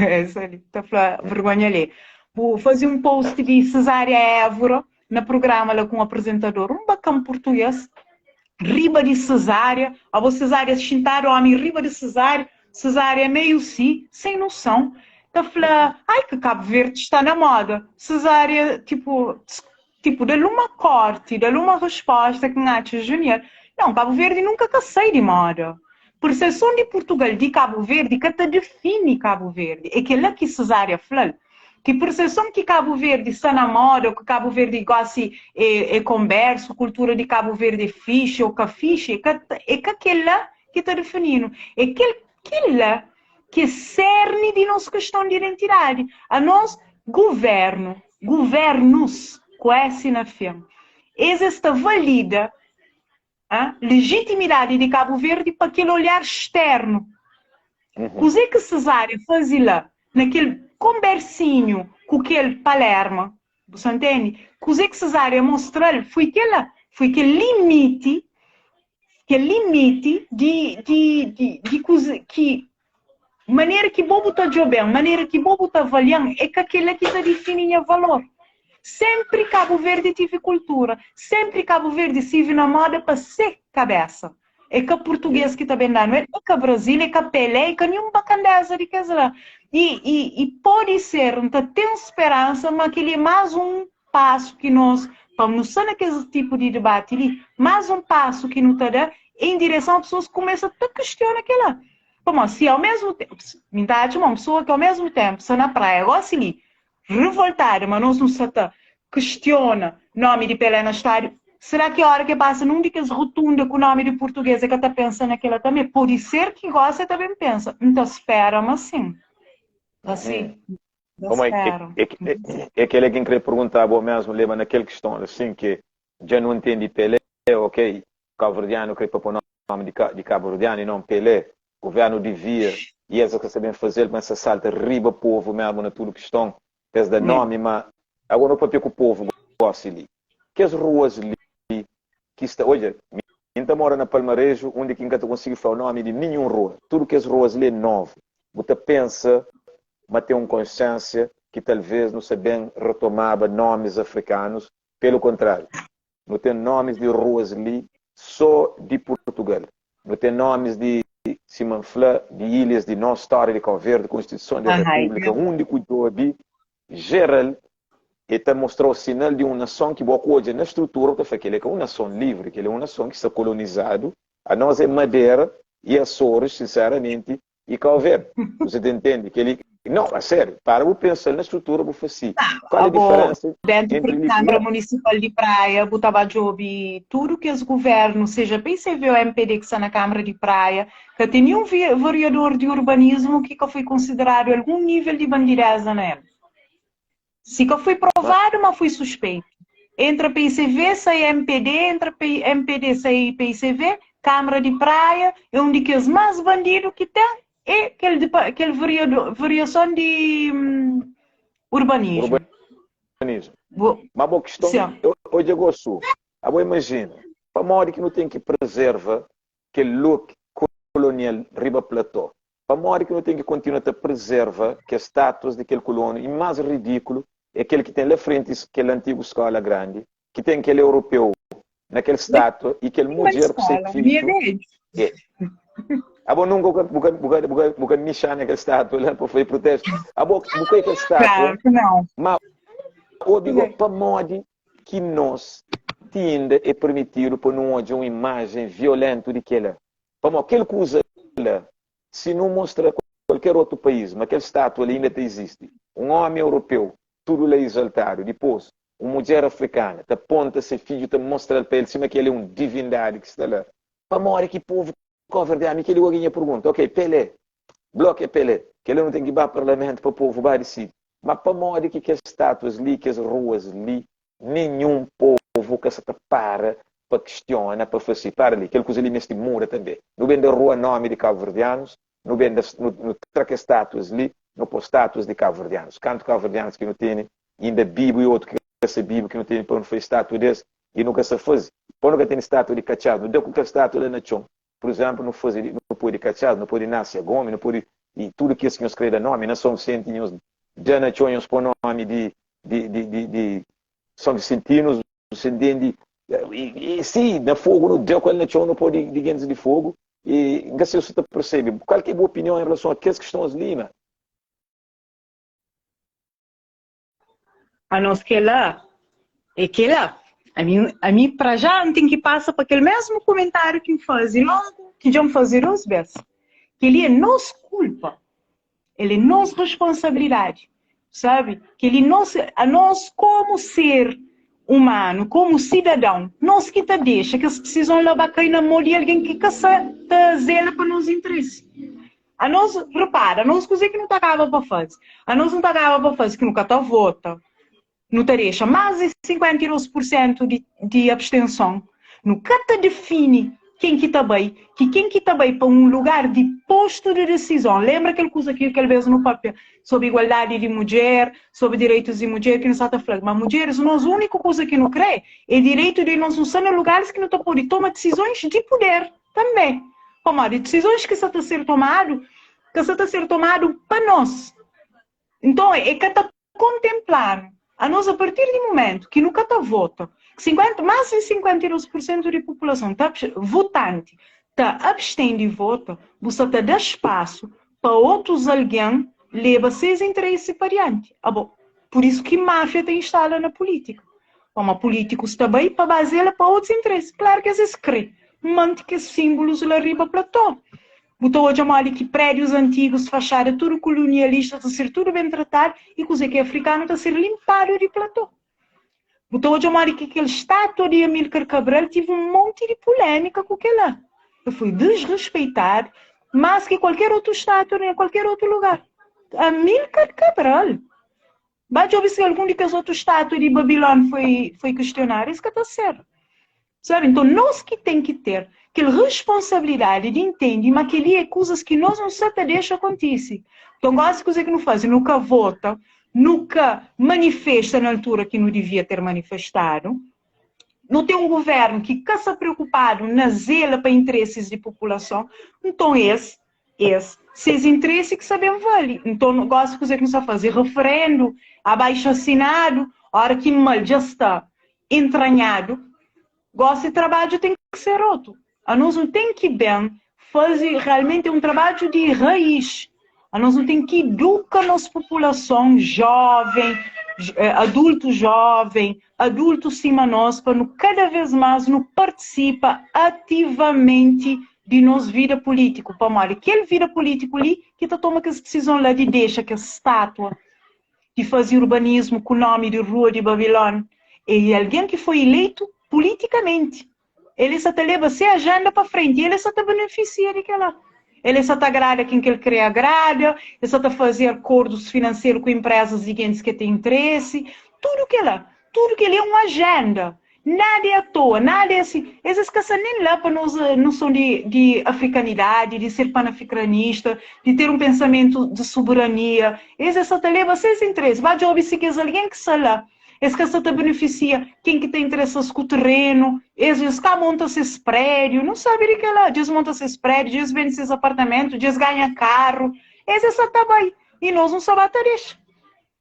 Speaker 2: Essa ali, está falando vergonha ali. Vou fazer um post de Cesária Évora, no programa lá com um apresentador, um bacana português, riba de cesárea, a cesárea sentar o homem riba de cesárea meio sim, sem noção. Está falando, ai que Cabo Verde está na moda. Cesárea, tipo dá-lhe uma corte, dá-lhe uma resposta que não acha genial. Não, Cabo Verde nunca cansei de moda. Percepção de Portugal de Cabo Verde que te define Cabo Verde. É que lá que cesárea falou. Que percepção que Cabo Verde está na moda, que Cabo Verde gosta é conversa, cultura de Cabo Verde é fixe ou cafiche, é que aquela que está definindo. É aquela que cerne de nossa questão de identidade. A nós, governos, com essa na fim. Esta valida a legitimidade de Cabo Verde para aquele olhar externo. O que Cesária fazia lá, naquele conversinho com aquele Palermo, você entende? O que Cesária mostrou foi aquele limite de coisa que maneira que bobo está jogando, maneira que bobo está avaliando, é que aquela que está definindo valor. Sempre Cabo Verde tive cultura, sempre Cabo Verde estive na moda para ser cabeça. É que português que está bem dando, é que Brasil, é que Pelé, é que nenhuma bacandeza de casa lá. E pode ser, então tem esperança, mas aquele é mais um passo que nós, Como não são aquele tipo de debate ali, mais um passo que não está dando em direção a pessoas que começam a questionar aquela. Como se ao mesmo tempo, metade uma pessoa que ao mesmo tempo está na praia, gosta ali, revoltada, mas não se questiona nome de Pelé no estádio. Será que a hora que passa num daqueles rotunda com o nome de português é que está pensando naquela também? Pode ser que gosta também pensa. Então espera, mas sim. Assim.
Speaker 3: Como é aquele que queria perguntar bom mesmo, leva naquela questão assim que já não entende Pelé, ok, cabo-verdiano queria pôr o nome de cabo-verdiano e não Pelé, o governo devia, e eles que sabem fazer, mas se salta riba povo mesmo na tudo questão, desde o nome, mas agora não pode que o povo gosta ali. Que as ruas ali, que está, olha, ainda mora na Palmarejo, onde que nunca consigo falar o nome de nenhuma rua, tudo que as ruas ali é novo, você pensa, mas tem uma consciência que talvez não se bem retomava nomes africanos, pelo contrário, não tem nomes de ruas ali só de Portugal, não tem nomes de Simanflã, de ilhas de nossa história de Cabo Verde, Constituição da República, onde cuidou de geral, e te mostrou o sinal de uma nação que hoje na estrutura, que é uma nação livre, que é uma nação que está colonizado, a nós é Madeira e Açores, sinceramente, e Cabo Verde. Você entende? Que ele não, a sério, para eu pensar na estrutura, vou fazer. Qual é a diferença
Speaker 2: dentro da Câmara Municipal de Praia, botava job tudo que os governos, seja PCV ou MPD que está na Câmara de Praia, que tem um vereador de urbanismo que foi considerado algum nível de bandireza nele. Se que foi provado, mas foi suspeito. Entre PCV, sai MPD, entre MPD, sai PCV, Câmara de Praia, é um dos mais bandidos que tem. É aquele variação de urbanismo.
Speaker 3: Mas boa questão, hoje eu gosto. Agora imagina, para morrer que não tem que preservar aquele look colonial riba platô. Para morrer que não tem que continuar a preservar que as estátuas daquele colônia, e mais ridículo, é aquele que tem lá frente, aquele antigo escola grande, que tem aquele europeu naquela estátua, e aquele mulher que se feito. Abo nunca bukan nishan aquela estátua lá para fazer protesto. Abo bukan aquela estátua.
Speaker 2: Não.
Speaker 3: Mas o digo para modo que nós tende é permitido para não haver uma imagem violenta de aquela. Para aquele coisa lá, se não mostra qualquer outro país, mas aquela estátua ali ainda existe. Um homem europeu, tudo lá exaltado, depois uma mulher africana, te aponta seu filho, te mostra para ele cima que ele é uma divindade que está lá. Para morrer que povo Cabo-Verdiano, que ele alguém pergunta, ok, Pelé, bloco é Pelé, que ele não tem que ir para o parlamento para o povo vai decidir. Mas para modo que as estátuas ali, que as ruas ali, nenhum povo que se para questionar, para fazer, para ali, aquele coisa ali neste muro também. Não vem da rua nome de Cabo-Verdianos, não vem das traca estátuas ali, não pôr estátuas de Cabo-Verdianos. Canto Cabo-Verdianos que não tem, ainda Bíblia e outro que essa Bíblia que não tem para não fazer estátua desse, e nunca se faz. Para nunca tem estátua de Cachado, não deu com a estátua lá na chão. Por exemplo, não pode Cachado, não pode Inácia Gomes, não pode, e tudo que os senhores creem nome, não são centinhos, já não tinham por nome de São Vicentinos, e sim, na fogo, não deu com ele na chão, não pode de guentes de fogo, e não sei se você percebe, qual que é a boa opinião em relação a aquelas questões ali, né?
Speaker 2: A nós que lá, é que lá. A mim, para já, não tem que passar para aquele mesmo comentário que faz logo, que já me fazer os vezes. Que ele é nossa culpa. Ele é nossa responsabilidade. Sabe? Que ele a nós, como ser humano, como cidadão, nós que te deixa, que eles precisam levar cair na mão de alguém que te zela para nos interesses. A nós, repara, a nós coisa que não está acaba para fazer. A nós não está acaba para fazer, que nunca está vota. Não te deixa mais de 52% de abstenção. Nunca te define quem que está bem, que quem que está bem para um lugar de posto de decisão. Lembra aquela coisa que ele fez no papel sobre igualdade de mulher, sobre direitos de mulher, que não está falando. Mas mulheres, nós, a única coisa que não crê é direito de nós estar em lugares que não estão podendo tomar decisões de poder também. Como de decisões que estão a ser tomado para nós. Então, é que está contemplar. A nós, a partir do momento que nunca está vota, mais de 52% da população tá votante está abstendo de voto, você está dando espaço para outros alguém levar seus interesses para diante. Por isso que máfia tem instalada na política. Como políticos também, para basear para outros interesses. Claro que eles creem. Mante que símbolos lá riba platô. Botou hoje a que prédios antigos, fachada, tudo colonialista, está a ser tudo bem tratado, e coisa que é africano está a ser limpado de platô. Botou hoje a que aquele estátua de Amílcar Cabral tive um monte de polêmica com aquele lá. Foi desrespeitado, mais que qualquer outro estátua em qualquer outro lugar. Amílcar Cabral. Vai ouvir se algum daqueles outros estátuas de Babilônia foi questionado, isso que está certo. Sabe? Então, nós que tem que ter aquela responsabilidade de entender, mas que é coisas que nós não sabemos deixar acontecer. Então, as coisas que não fazem, nunca vota, nunca manifesta na altura que não devia ter manifestado. Não tem um governo que fica preocupado na zela para interesses de população. Então, esses interesses que sabemos vale. Então, não gosto de coisa que não sabe fazer referendo, abaixo assinado, a hora que mal já está entranhado. Gosto de trabalho tem que ser outro. A nós não tem que bem fazer realmente um trabalho de raiz. A nós não tem que educar a nossa população jovem, adulto jovem, adulto cima nós, para cada vez mais não participa ativamente de nossa vida política. Para mal, aquele vida político ali que está tomando as decisões lá de deixa que a estátua de fazer urbanismo com o nome de Rua de Babilônia. E alguém que foi eleito politicamente. Ele só te leva a agenda para frente. E ele só te beneficia daquela. Ele só te agrada quem que ele quer agrada. Ele só te fazer acordos financeiros com empresas gigantes que têm interesse. Tudo que lá. Tudo que ele é uma agenda. Nada é à toa. Nada é assim. Esses caras nem lá para nós noção de africanidade, de ser panafricanista, de ter um pensamento de soberania. Esses só te leva a seus interesses. Vai de ouvir se quer alguém que está lá. Esse que só te beneficia quem que tem interesses com o terreno, eles cá montam esses prédios, não sabe de que lá, desmontam esses prédios, eles vendem esses apartamentos, eles ganham carro, esse só tá bem, e nós não sabemos deixar.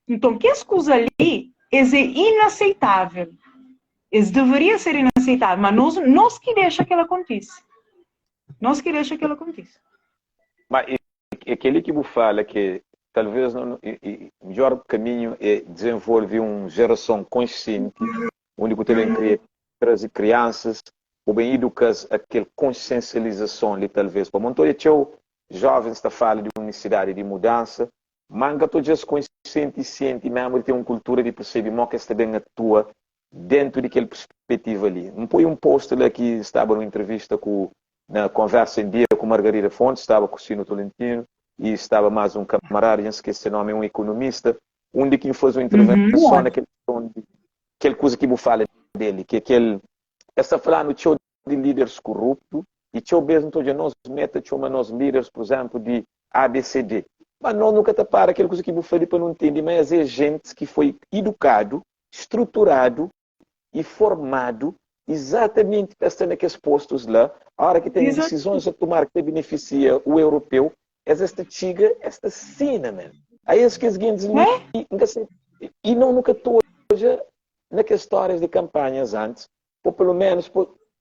Speaker 2: Então, que as coisas ali, é inaceitável, eles deveriam ser inaceitáveis, mas nós que deixa que ela aconteça. Nós que deixa que ela aconteça.
Speaker 3: Mas aquele que me fala que talvez o melhor caminho é desenvolver uma geração consciente, onde você também cria crianças, ou bem educar aquela consciencialização ali, talvez. Para montar jovens está falando de uma necessidade de mudança, manga todos consciente e ciente mesmo de ter uma cultura de perceber que está bem atua dentro daquela perspectiva ali. Não foi um post lá que estava numa entrevista na conversa em dia com Margarida Fontes, estava com o Sino Tolentino, e estava mais um camarada, não esqueci o nome, um economista, onde quem fez uma intervenção naquela coisa que eu falo dele, que está falando de líderes corruptos, e mesmo todos nós nós líderes, por exemplo, de ABCD. Mas não nunca te para aquela coisa que eu falei para não entender, mas é gente que foi educado, estruturado e formado exatamente para estar naqueles postos lá, a hora que tem decisões a tomar que beneficia o europeu, esta chiga, esta cena, man. Aí as que as guindas e não nunca toja naquelas histórias de campanhas antes, ou pelo menos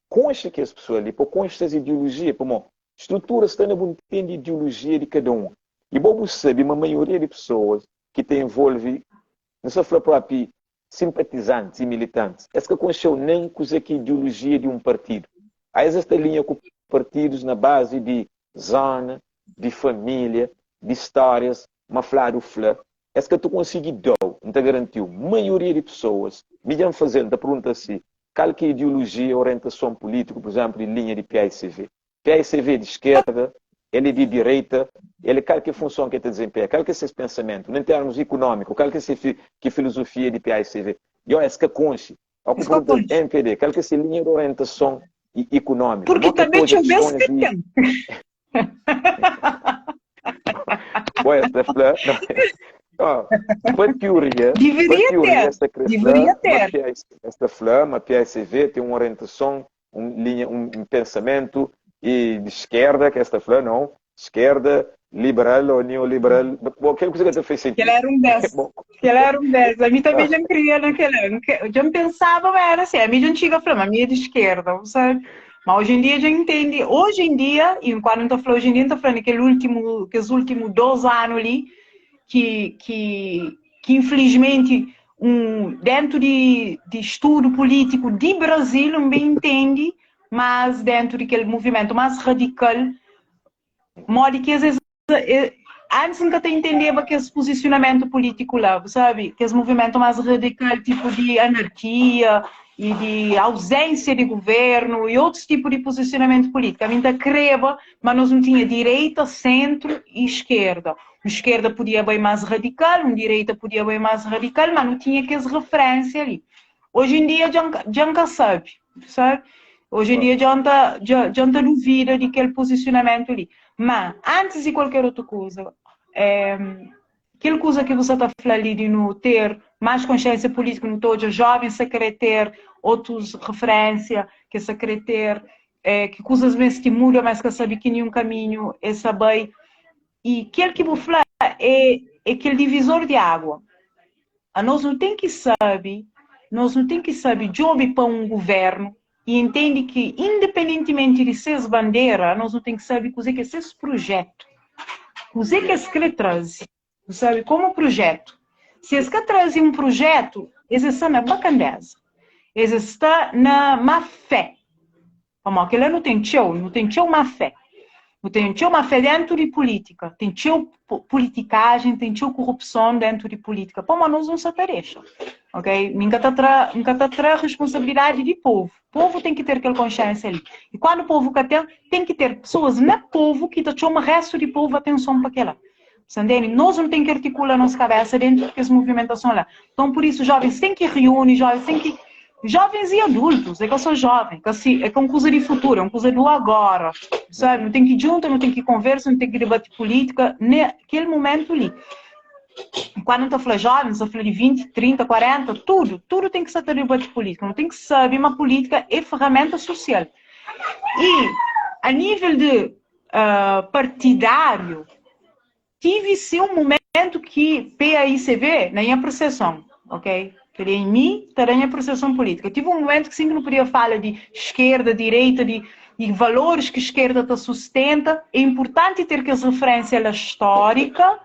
Speaker 3: consta que as pessoas ali, consta as ideologias, como estruturas estão na boa de ideologia de cada um. E bom sabe, uma maioria de pessoas que te envolve, não só falar próprio simpatizantes e militantes, é que conheceu nem coisa que ideologia de um partido. Aí esta linha com partidos na base de zona, de família, de histórias, uma flor do flor. É que tu consegui dar, não te garantiu, maioria de pessoas, me vão fazendo a pergunta assim, qual que é a ideologia, orientação política, por exemplo, de linha de PAICV? PAICV de esquerda, ele é de direita, ele qual que é a função que ele desempenha, qual que é esse pensamento, em termos econômicos, qual que é a filosofia de PAICV? E olha, esse que conche, ao pergunta de MPD, qual que é essa linha de orientação econômica?
Speaker 2: Porque também te ouves que tem.
Speaker 3: Boa, esta flor. Para teoria,
Speaker 2: deveria ter.
Speaker 3: Esta flor, uma PAICV, tem uma orientação, um pensamento de esquerda, que esta flor não, esquerda, liberal ou neoliberal. Bom, aquela coisa que você fez sentido.
Speaker 2: Ele era um 10. Ele era um 10. A mim também já me queria naquela. Eu já pensava, era assim, a mídia antiga falava, a minha é de esquerda, sabe? Mas hoje em dia já entende. Hoje em dia, e quando não estou falando hoje em dia, estou falando aqueles últimos 2 anos ali, que infelizmente dentro de estudo político de Brasil, não bem entende, mas dentro daquele movimento mais radical, mole que às vezes antes nunca te entendia que esse posicionamento político lá, sabe? Que esse movimento mais radical, tipo de anarquia e de ausência de governo e outros tipos de posicionamento político. A mim tá creva, mas nós não tinha direita, centro e esquerda. Uma esquerda podia bem mais radical, uma direita podia bem mais radical, mas não tinha que essa referência ali. Hoje em dia já nunca sabe? Hoje em dia já não duvida de aquele posicionamento ali. Mas, antes de qualquer outra coisa, aquela coisa que você está falando ali de não ter mais consciência política no todo, os jovens se querer ter outras referências, que se querer ter, que coisas bem estimulam, mas que sabe que nenhum caminho é saber. E aquilo que vou falar é aquele divisor de água. Nós não tem que saber job para um governo e entende que, independentemente de ser bandeira, nós não tem que saber o que é esse projeto. O que é que ele traz? Sabe, como projeto. Se ele traz um projeto, ele está na bacandeza. Ele está na má fé. Como aquele não tem má fé. Não tem má fé dentro de política. Tem politicagem, tem corrupção dentro de política. Pô, mas nós não se deixa. Ok? Nunca está responsabilidade de povo. O povo tem que ter aquela consciência ali. E quando o povo tem que ter pessoas no povo que chamam o resto do povo atenção para aquela. Entende? Nós não temos que articular a nossa cabeça dentro dessa movimentação lá. Então, por isso, jovens têm que reunir, jovens e adultos, é que eu sou jovem, é uma coisa de futuro, é uma coisa do agora, sabe? Não tem que ir junto, não tem que conversar, não tem que debater política, naquele momento ali. Quando não está falando jovem, está falando de 20, 30, 40, tudo tem que ser debate político, não tem que saber, uma política é ferramenta social. E, a nível de partidário, tive-se um momento que PAICV, na minha percepção, ok? Que em mim, está na minha percepção política. Tive um momento que sim que não podia falar de esquerda, direita, de valores que a esquerda te sustenta. É importante ter que essa referência histórica,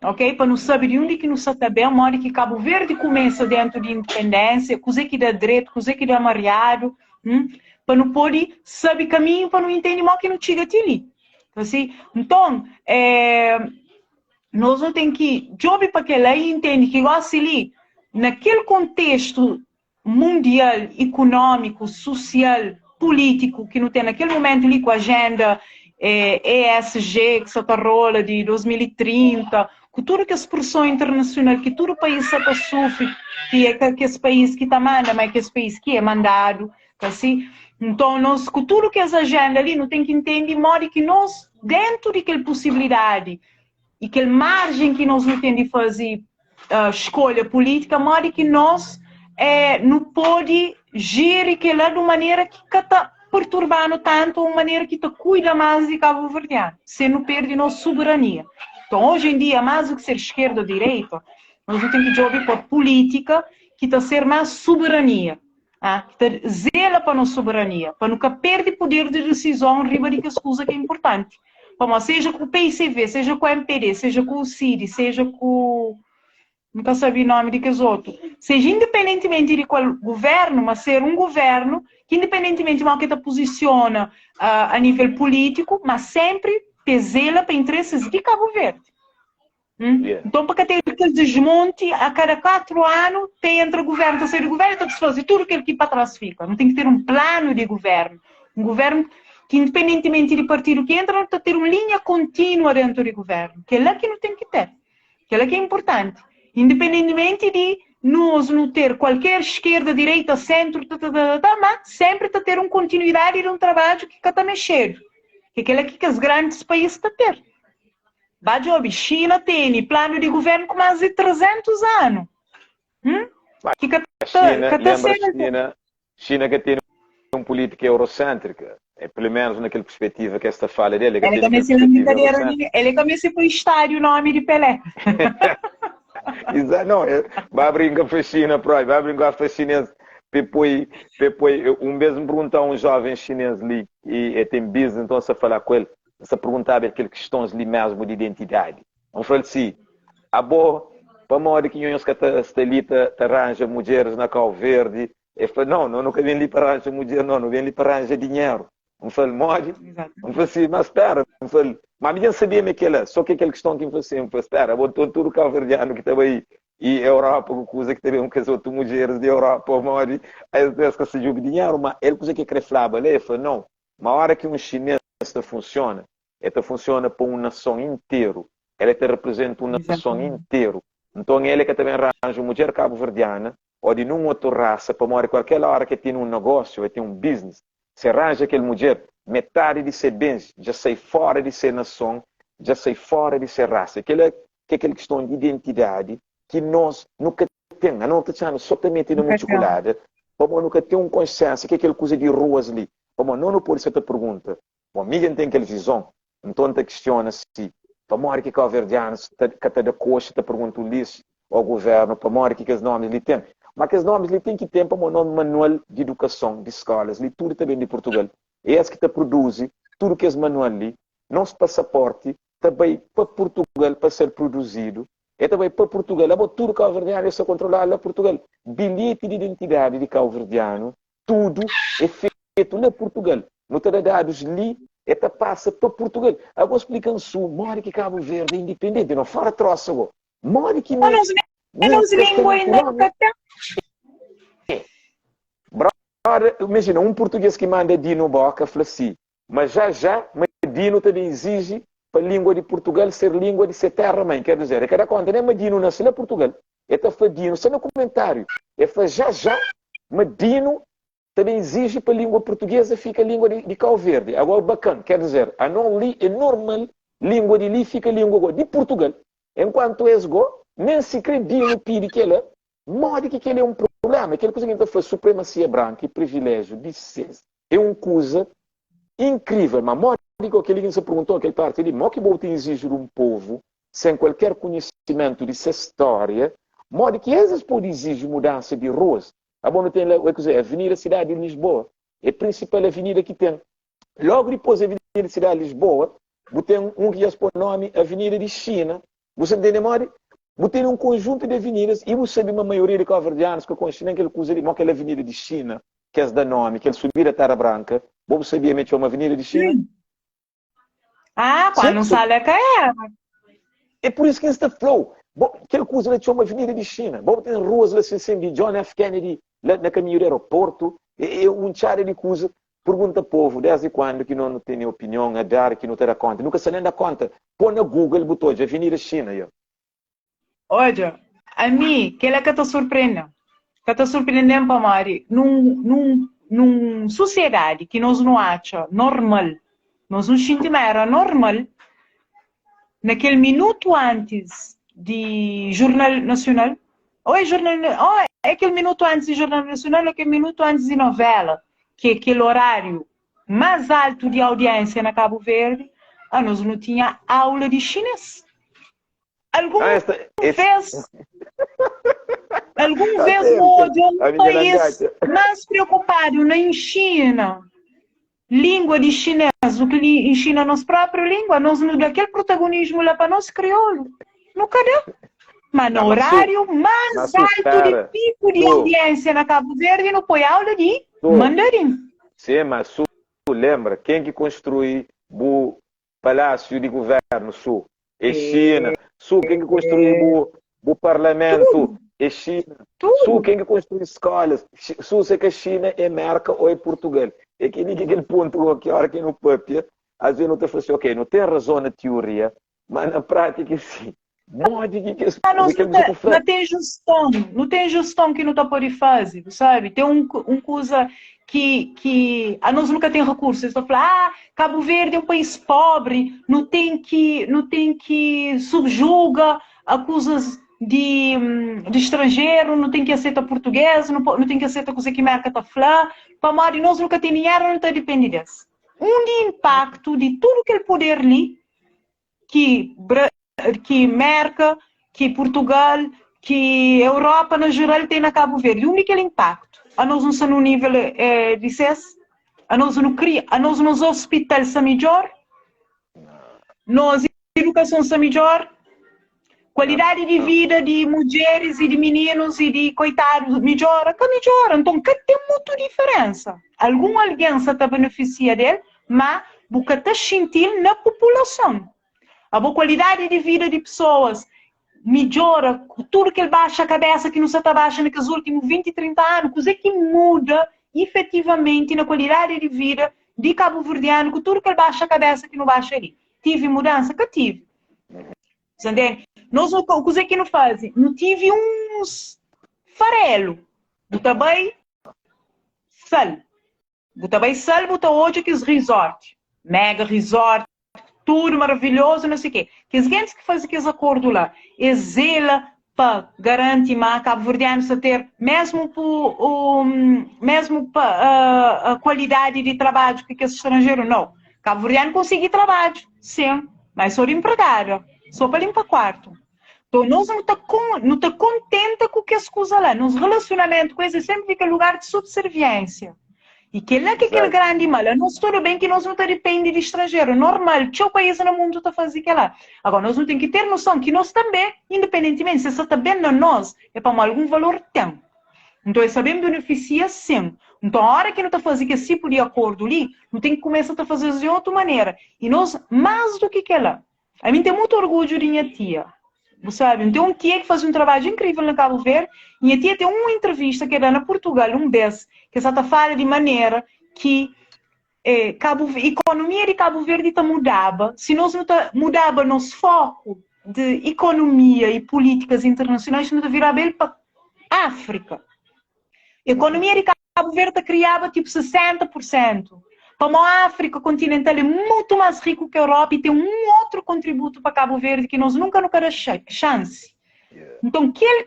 Speaker 2: ok? Para não saber de onde que não está bem, uma hora que Cabo Verde começa dentro de independência, coisa que dá direito, coisa que dá mariado, para não poder saber caminho, para não entender mal que não chega até ali. Assim? Então, nós não tem que jogar para que ela entende que igual se ali, naquele contexto mundial, econômico, social, político, que não tem naquele momento ali com a agenda ESG, que só está rola de 2030, com tudo que a expressão internacional, que todo o país está sofre, que é que esse país que está manda, mas que esse país que é mandado, assim. Então, nós, com tudo que essa agenda ali, não tem que entender, modo que nós, dentro daquela possibilidade, e aquele margem que nós não temos de fazer escolha política, modo que nós não pode gerir aquilo de uma maneira que está perturbando tanto, uma maneira que está cuida mais de Cabo Verdeano, se não perde nossa soberania. Então, hoje em dia, mais do que ser esquerda ou direita, nós não temos que jogar para política que está a ser mais soberania, que está zela para a nossa soberania, para nunca perder poder de decisão riba de que as coisas que é importante. Como, seja com o PICV, seja com o MPD, seja com o CID, seja com... Nunca sabia o nome de que os outros. Seja independentemente de qual governo, mas ser um governo que independentemente de que está posiciona a nível político, mas sempre zela para interesses de Cabo Verde. Yeah. Então, para ter aquele desmonte, a cada 4 anos, tem entre o governo, sair do governo, está a fazer tudo aquilo que para trás fica. Não tem que ter um plano de governo. Um governo que, independentemente de partido que entra, está a ter uma linha contínua dentro do governo. Que é lá que não tem que ter. Que é lá que é importante. Independentemente de nós não ter qualquer esquerda, direita, centro, mas sempre está a ter uma continuidade de um trabalho que está mexendo. Que é aquilo que os grandes países estão a ter. Bajob, China tem plano de governo com mais de 300 anos.
Speaker 3: China que tem uma política eurocêntrica. É pelo menos naquela perspectiva que esta fala dele.
Speaker 2: Ele começou para o estádio o nome de Pelé.
Speaker 3: Exato, não, vai brincar para a China, vai brincar para a chinesa. Depois, mesmo perguntar a um jovem chinês ali, e tem business, então se falar com ele, se perguntar aquelas questões ali mesmo de identidade. Vamos falar assim, para modo que nós que está arranja mulheres na Cabo Verde, eu falo, não, nunca vem ali para arranjar mulher, não vem ali para arranjar dinheiro. Eu falo, modo, eu falo assim, mas espera, eu falo, mas eu sabia que ela, só que aquela questão que eu falo assim, espera, botou todo o Cabo Verdeano que estava aí, e Europa, coisa que também que as outras mulheres de Europa, modo, aí eles que se jogam dinheiro, mas ele coisa que quer falar, ele fala, não, uma hora que um chinês funciona, ela funciona para uma nação inteira, ela te representa uma nação inteira. Então ele que também arranja uma mulher cabo-verdiana ou de nenhuma outra raça para morar qualquer hora que tem um negócio, tem um business, se arranja aquela mulher, metade de ser bens, já sai fora de ser nação, já sai fora de ser raça. Que é aquela questão de identidade que nós nunca temos, não estamos só também tendo uma chocolate, como nunca tem consciência, que é aquela coisa de ruas ali. Como não pode ser essa pergunta. Bom, ninguém tem aquela visão, então te questiona se para morrer que cabo-verdianos, que está da coxa, te pergunta o Ulisses, ao governo, para morrer que os nomes lhe tem. Mas que os nomes lhe tem que ter para o nome manual de educação, de escolas, li tudo também de Portugal. É esse que te produz, tudo que é manual ali, nosso passaporte, também para Portugal, para ser produzido, é também para Portugal, tudo cabo-verdiano é só controlado lá Portugal. Bilhete de identidade de cabo-verdiano, tudo é feito lá Portugal. Não te dá dados ali, esta passa para Portugal. Agora explicando sul, mora que Cabo Verde é independente, não fora troça agora. Mora que não.
Speaker 2: Menos língua ainda nunca tem.
Speaker 3: Imagina, um português que manda Dino Boca, fala assim, mas já, Dino também exige para a língua de Portugal ser língua de ser terra-mãe. Quer dizer, é cada conta, nem Dino nasceu em Portugal. Esta foi Dino, só no comentário. É já, Dino também exige para a língua portuguesa fica a língua de Cabo Verde. Agora, bacana, quer dizer, a não li é normal, língua de li fica a língua de Portugal. Enquanto esse nem se acredita no pire que ele modo que ele é um problema. Aquela coisa que a gente faz, supremacia branca e privilégio de ser, é uma coisa incrível. Mas modo que aquele que se perguntou, aquele parte ali, modo que você exigir um povo sem qualquer conhecimento dessa história, modo que eles podem exigir mudança de ruas. A Bono tem lá, a Avenida Cidade de Lisboa. É a principal avenida que tem. Logo depois da Avenida Cidade de Lisboa, você tem um que já se põe nome Avenida de China. Você entende, Mori? Você tem um conjunto de avenidas e você sabe uma maioria de cabo-verdianos que conhecem aquele coisa ali, aquela Avenida de China, que é da nome, que é subir a Terra Branca. Você sabia que é uma Avenida de China?
Speaker 2: Ah, quando não sabe a cara.
Speaker 3: É por isso que está flow. Aquela coisa lá tinha uma Avenida de China. Tem ruas lá assim de John F. Kennedy, lá na caminho do aeroporto. É um chare de coisa. Pergunta ao povo, desde quando que não tem opinião a dar, que não terá conta. Nunca se nem dá conta. Põe na Google, botou de Avenida China.
Speaker 2: Olha, a mim, que é que te surpreende? Que te surpreendendo para Mari, numa sociedade que nós não acha normal, nós não sentimos era normal, naquele minuto antes de Jornal Nacional, ou é aquele minuto antes de Jornal Nacional, ou é aquele minuto antes de novela, que é aquele horário mais alto de audiência na Cabo Verde, nós não tinha aula de chinês. Alguma vez um país mais preocupado na China, língua de chinês, o que ensina a nossa própria língua, nós não dá aquele protagonismo lá para nós crioulo. Nunca deu. Mas no horário mais alto de pico de audiência na Cabo Verde, não foi aula de mandarim.
Speaker 3: Sim, mas tu lembra quem que construiu o Palácio de Governo Sul? É China. Sul, quem que construiu o Parlamento? É China. Sul, quem que construiu escolas? Sul, se que a China é América ou é Portugal. É que aquele ponto que a hora que no papel, às vezes não te fala assim, ok, não tem razão na teoria, mas na prática sim. Não
Speaker 2: tem gestão que não está por fazer, sabe? Tem coisa que a nós nunca tem recursos. Estou falando, Cabo Verde é um país pobre, não tem que subjuga a coisas de estrangeiro, não tem que aceitar português, não tem que aceitar coisa que marca está falando. Para nós nunca tem dinheiro, não está dependendo disso. De impacto de tudo que ele poder ali, que América, que Portugal, que Europa, no geral, tem na Cabo Verde. O único impacto. A nós não estamos no nível de SES, a nós nos hospitais são melhor, nós educação são melhor, Qualidade de vida de mulheres e de meninos e de coitados melhora, que melhora. Então, que tem muita diferença. Alguém está beneficia dele, mas porque está sentindo na população. A boa qualidade de vida de pessoas melhora, tudo que ele baixa a cabeça que não se está baixando nos últimos 20, 30 anos, coisa que muda efetivamente na qualidade de vida de cabo-verdiano, com tudo que ele baixa a cabeça que não baixa ali. Tive mudança? Que tive. Entende? Nós, o que que não fazem? Não tive uns farelo. Botar bem sal. Botar bem sal, botar hoje que os resort. Mega resort. Tudo maravilhoso, não sei o quê. Que as gente que fazem aqueles acordos lá, é zela para garantir que cabo-verdianos a ter, mesmo para a qualidade de trabalho que esse estrangeiro não. Cabo-verdiano consegue trabalho, sim, mas sou empregada, só para limpar quarto. Então, nós não estamos contentes com o que as coisas lá. Nos relacionamentos com eles sempre fica lugar de subserviência. E que é aquele grande mal. Nós tudo bem que nós não dependemos de estrangeiro. Normal, o país no mundo está fazendo aquilo lá. Agora, nós não temos que ter noção que nós também, independentemente se você está bem ou nós, é para algum valor tem. Então, sabemos beneficiar sim. Então, a hora que não está fazendo esse tipo de acordo ali, não tem que começar a fazer de outra maneira. E nós, mais do que aquela. A mim tem muito orgulho de minha tia. Você sabe, tem um tia que faz um trabalho incrível na Cabo Verde. Minha tia tem uma entrevista que era na Portugal, um mês, que essa fala de maneira que a economia de Cabo Verde está mudava. Se nós não mudava nosso foco de economia e políticas internacionais, não virar bem para a África. A economia de Cabo Verde criava tipo 60%. Como a África continental é muito mais rico que a Europa e tem um outro contributo para Cabo Verde que nós nunca damos chance. Então, aquela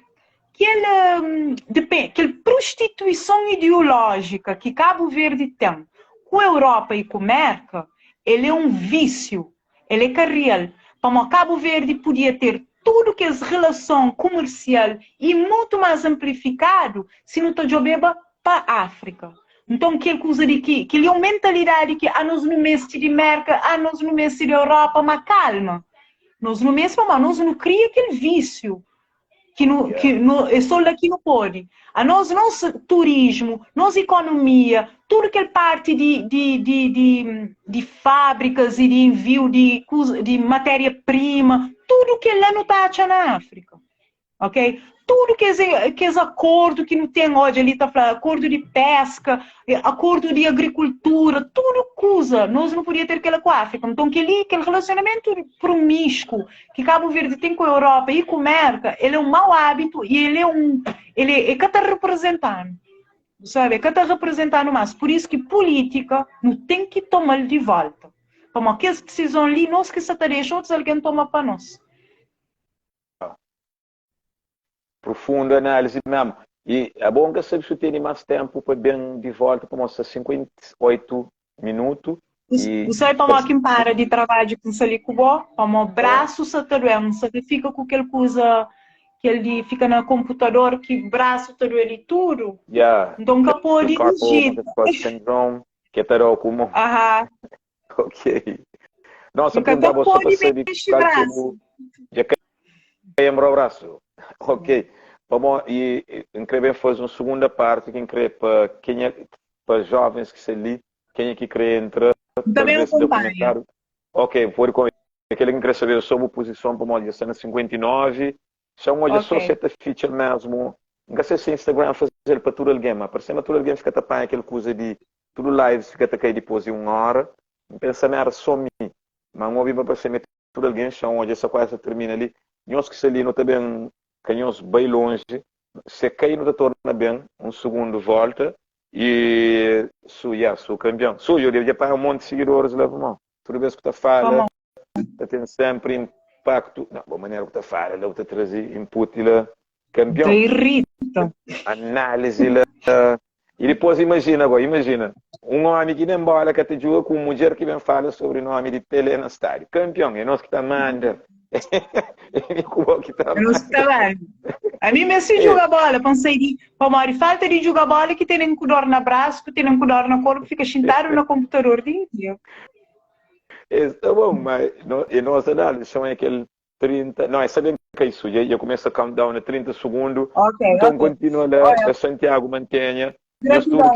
Speaker 2: prostituição ideológica que Cabo Verde tem com a Europa e com a América, ele é um vício, ele é carreal. Como Cabo Verde podia ter tudo que é relação comercial e muito mais amplificado se não está jogando para a África. Então, que ele é uma mentalidade que nós no mês de América, nós no mês de Europa, mas calma. Nós no mês, nós não cria aquele vício que é só daqui não pode. A nosso turismo, nossa economia, tudo que é parte de fábricas e de envio de matéria-prima, tudo que lá não está na África. Ok? Tudo que é acordo que não tem hoje, ali está falando, acordo de pesca, acordo de agricultura, tudo coisa. Nós não podíamos ter aquela com a África. Então, aquele relacionamento promíscuo que Cabo Verde tem com a Europa e com a América, ele é um mau hábito e ele que está representando. Sabe? Que está representando mais. Por isso que política não tem que tomar de volta. Como aquelas decisões ali, nós que se deixam, outros alguém toma para nós.
Speaker 3: Profunda análise mesmo. E é bom que você tenha mais tempo para bem de volta para mostrar 58 minutos.
Speaker 2: Você vai tomar quem para de trabalho com o Cubo, como o braço se doença, que fica com aquela coisa que ele fica no computador, que braço está doendo tudo. Então, que pode fugir.
Speaker 3: Que está como.
Speaker 2: Aham.
Speaker 3: Ok. Nossa, pergunta você para saber como já queimou o braço. Ok. Vamos querer fazer uma segunda parte que quer para jovens que se ali, quem é que quer entrar.
Speaker 2: Também acompanha.
Speaker 3: Ok, por aquele que quer saber sobre a posição para uma cena 59, são uma só certa feature mesmo. Não sei se Instagram fazer para tudo alguém, mas para cima tudo alguém fica tapando aquele coisa de tudo lives fica a cair depois de 1 hora. Pensamento só mim, mas não ouvi para cima tudo alguém, são hoje essa coisa termina ali. Nós que se ali não também canhões bem longe, se cai no torna bem, um segundo volta e sou campeão. Eu devia para um monte de seguidores lá, irmão. Toda vez que tu fala, tem sempre impacto. Não, boa maneira que tu fala, lá tu trazer input lá, campeão. Análise lá. E depois imagina, um homem que nem bola que te joga com uma mulher que vem falar sobre o nome de Pelé no estádio. Campeão, é nós que está manda.
Speaker 2: A mim me se joga bola, pensei de falta de jogar bola que tem que dor no braço, que tem que dor no corpo, fica sentado no computador de dia.
Speaker 3: Tá bom, mas e nós análise são aquele 30. Não, é sabendo que é isso. Eu começo a countdown a 30 segundos.
Speaker 2: Ok,
Speaker 3: então
Speaker 2: ok.
Speaker 3: continua lá.
Speaker 2: Olha,
Speaker 3: A Santiago mantenha.
Speaker 2: gratidão,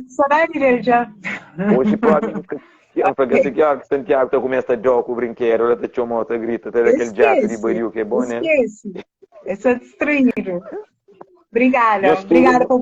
Speaker 2: saudade já.
Speaker 3: Hoje provavelmente porque se quer que Santiago começa a jogar com o brinquedo, ela te chama, te grita, tem aquele jato de baril que é bom, né?
Speaker 2: Esquece. É só distraído.
Speaker 3: E
Speaker 2: Obrigada.
Speaker 3: estudo,
Speaker 2: Obrigada por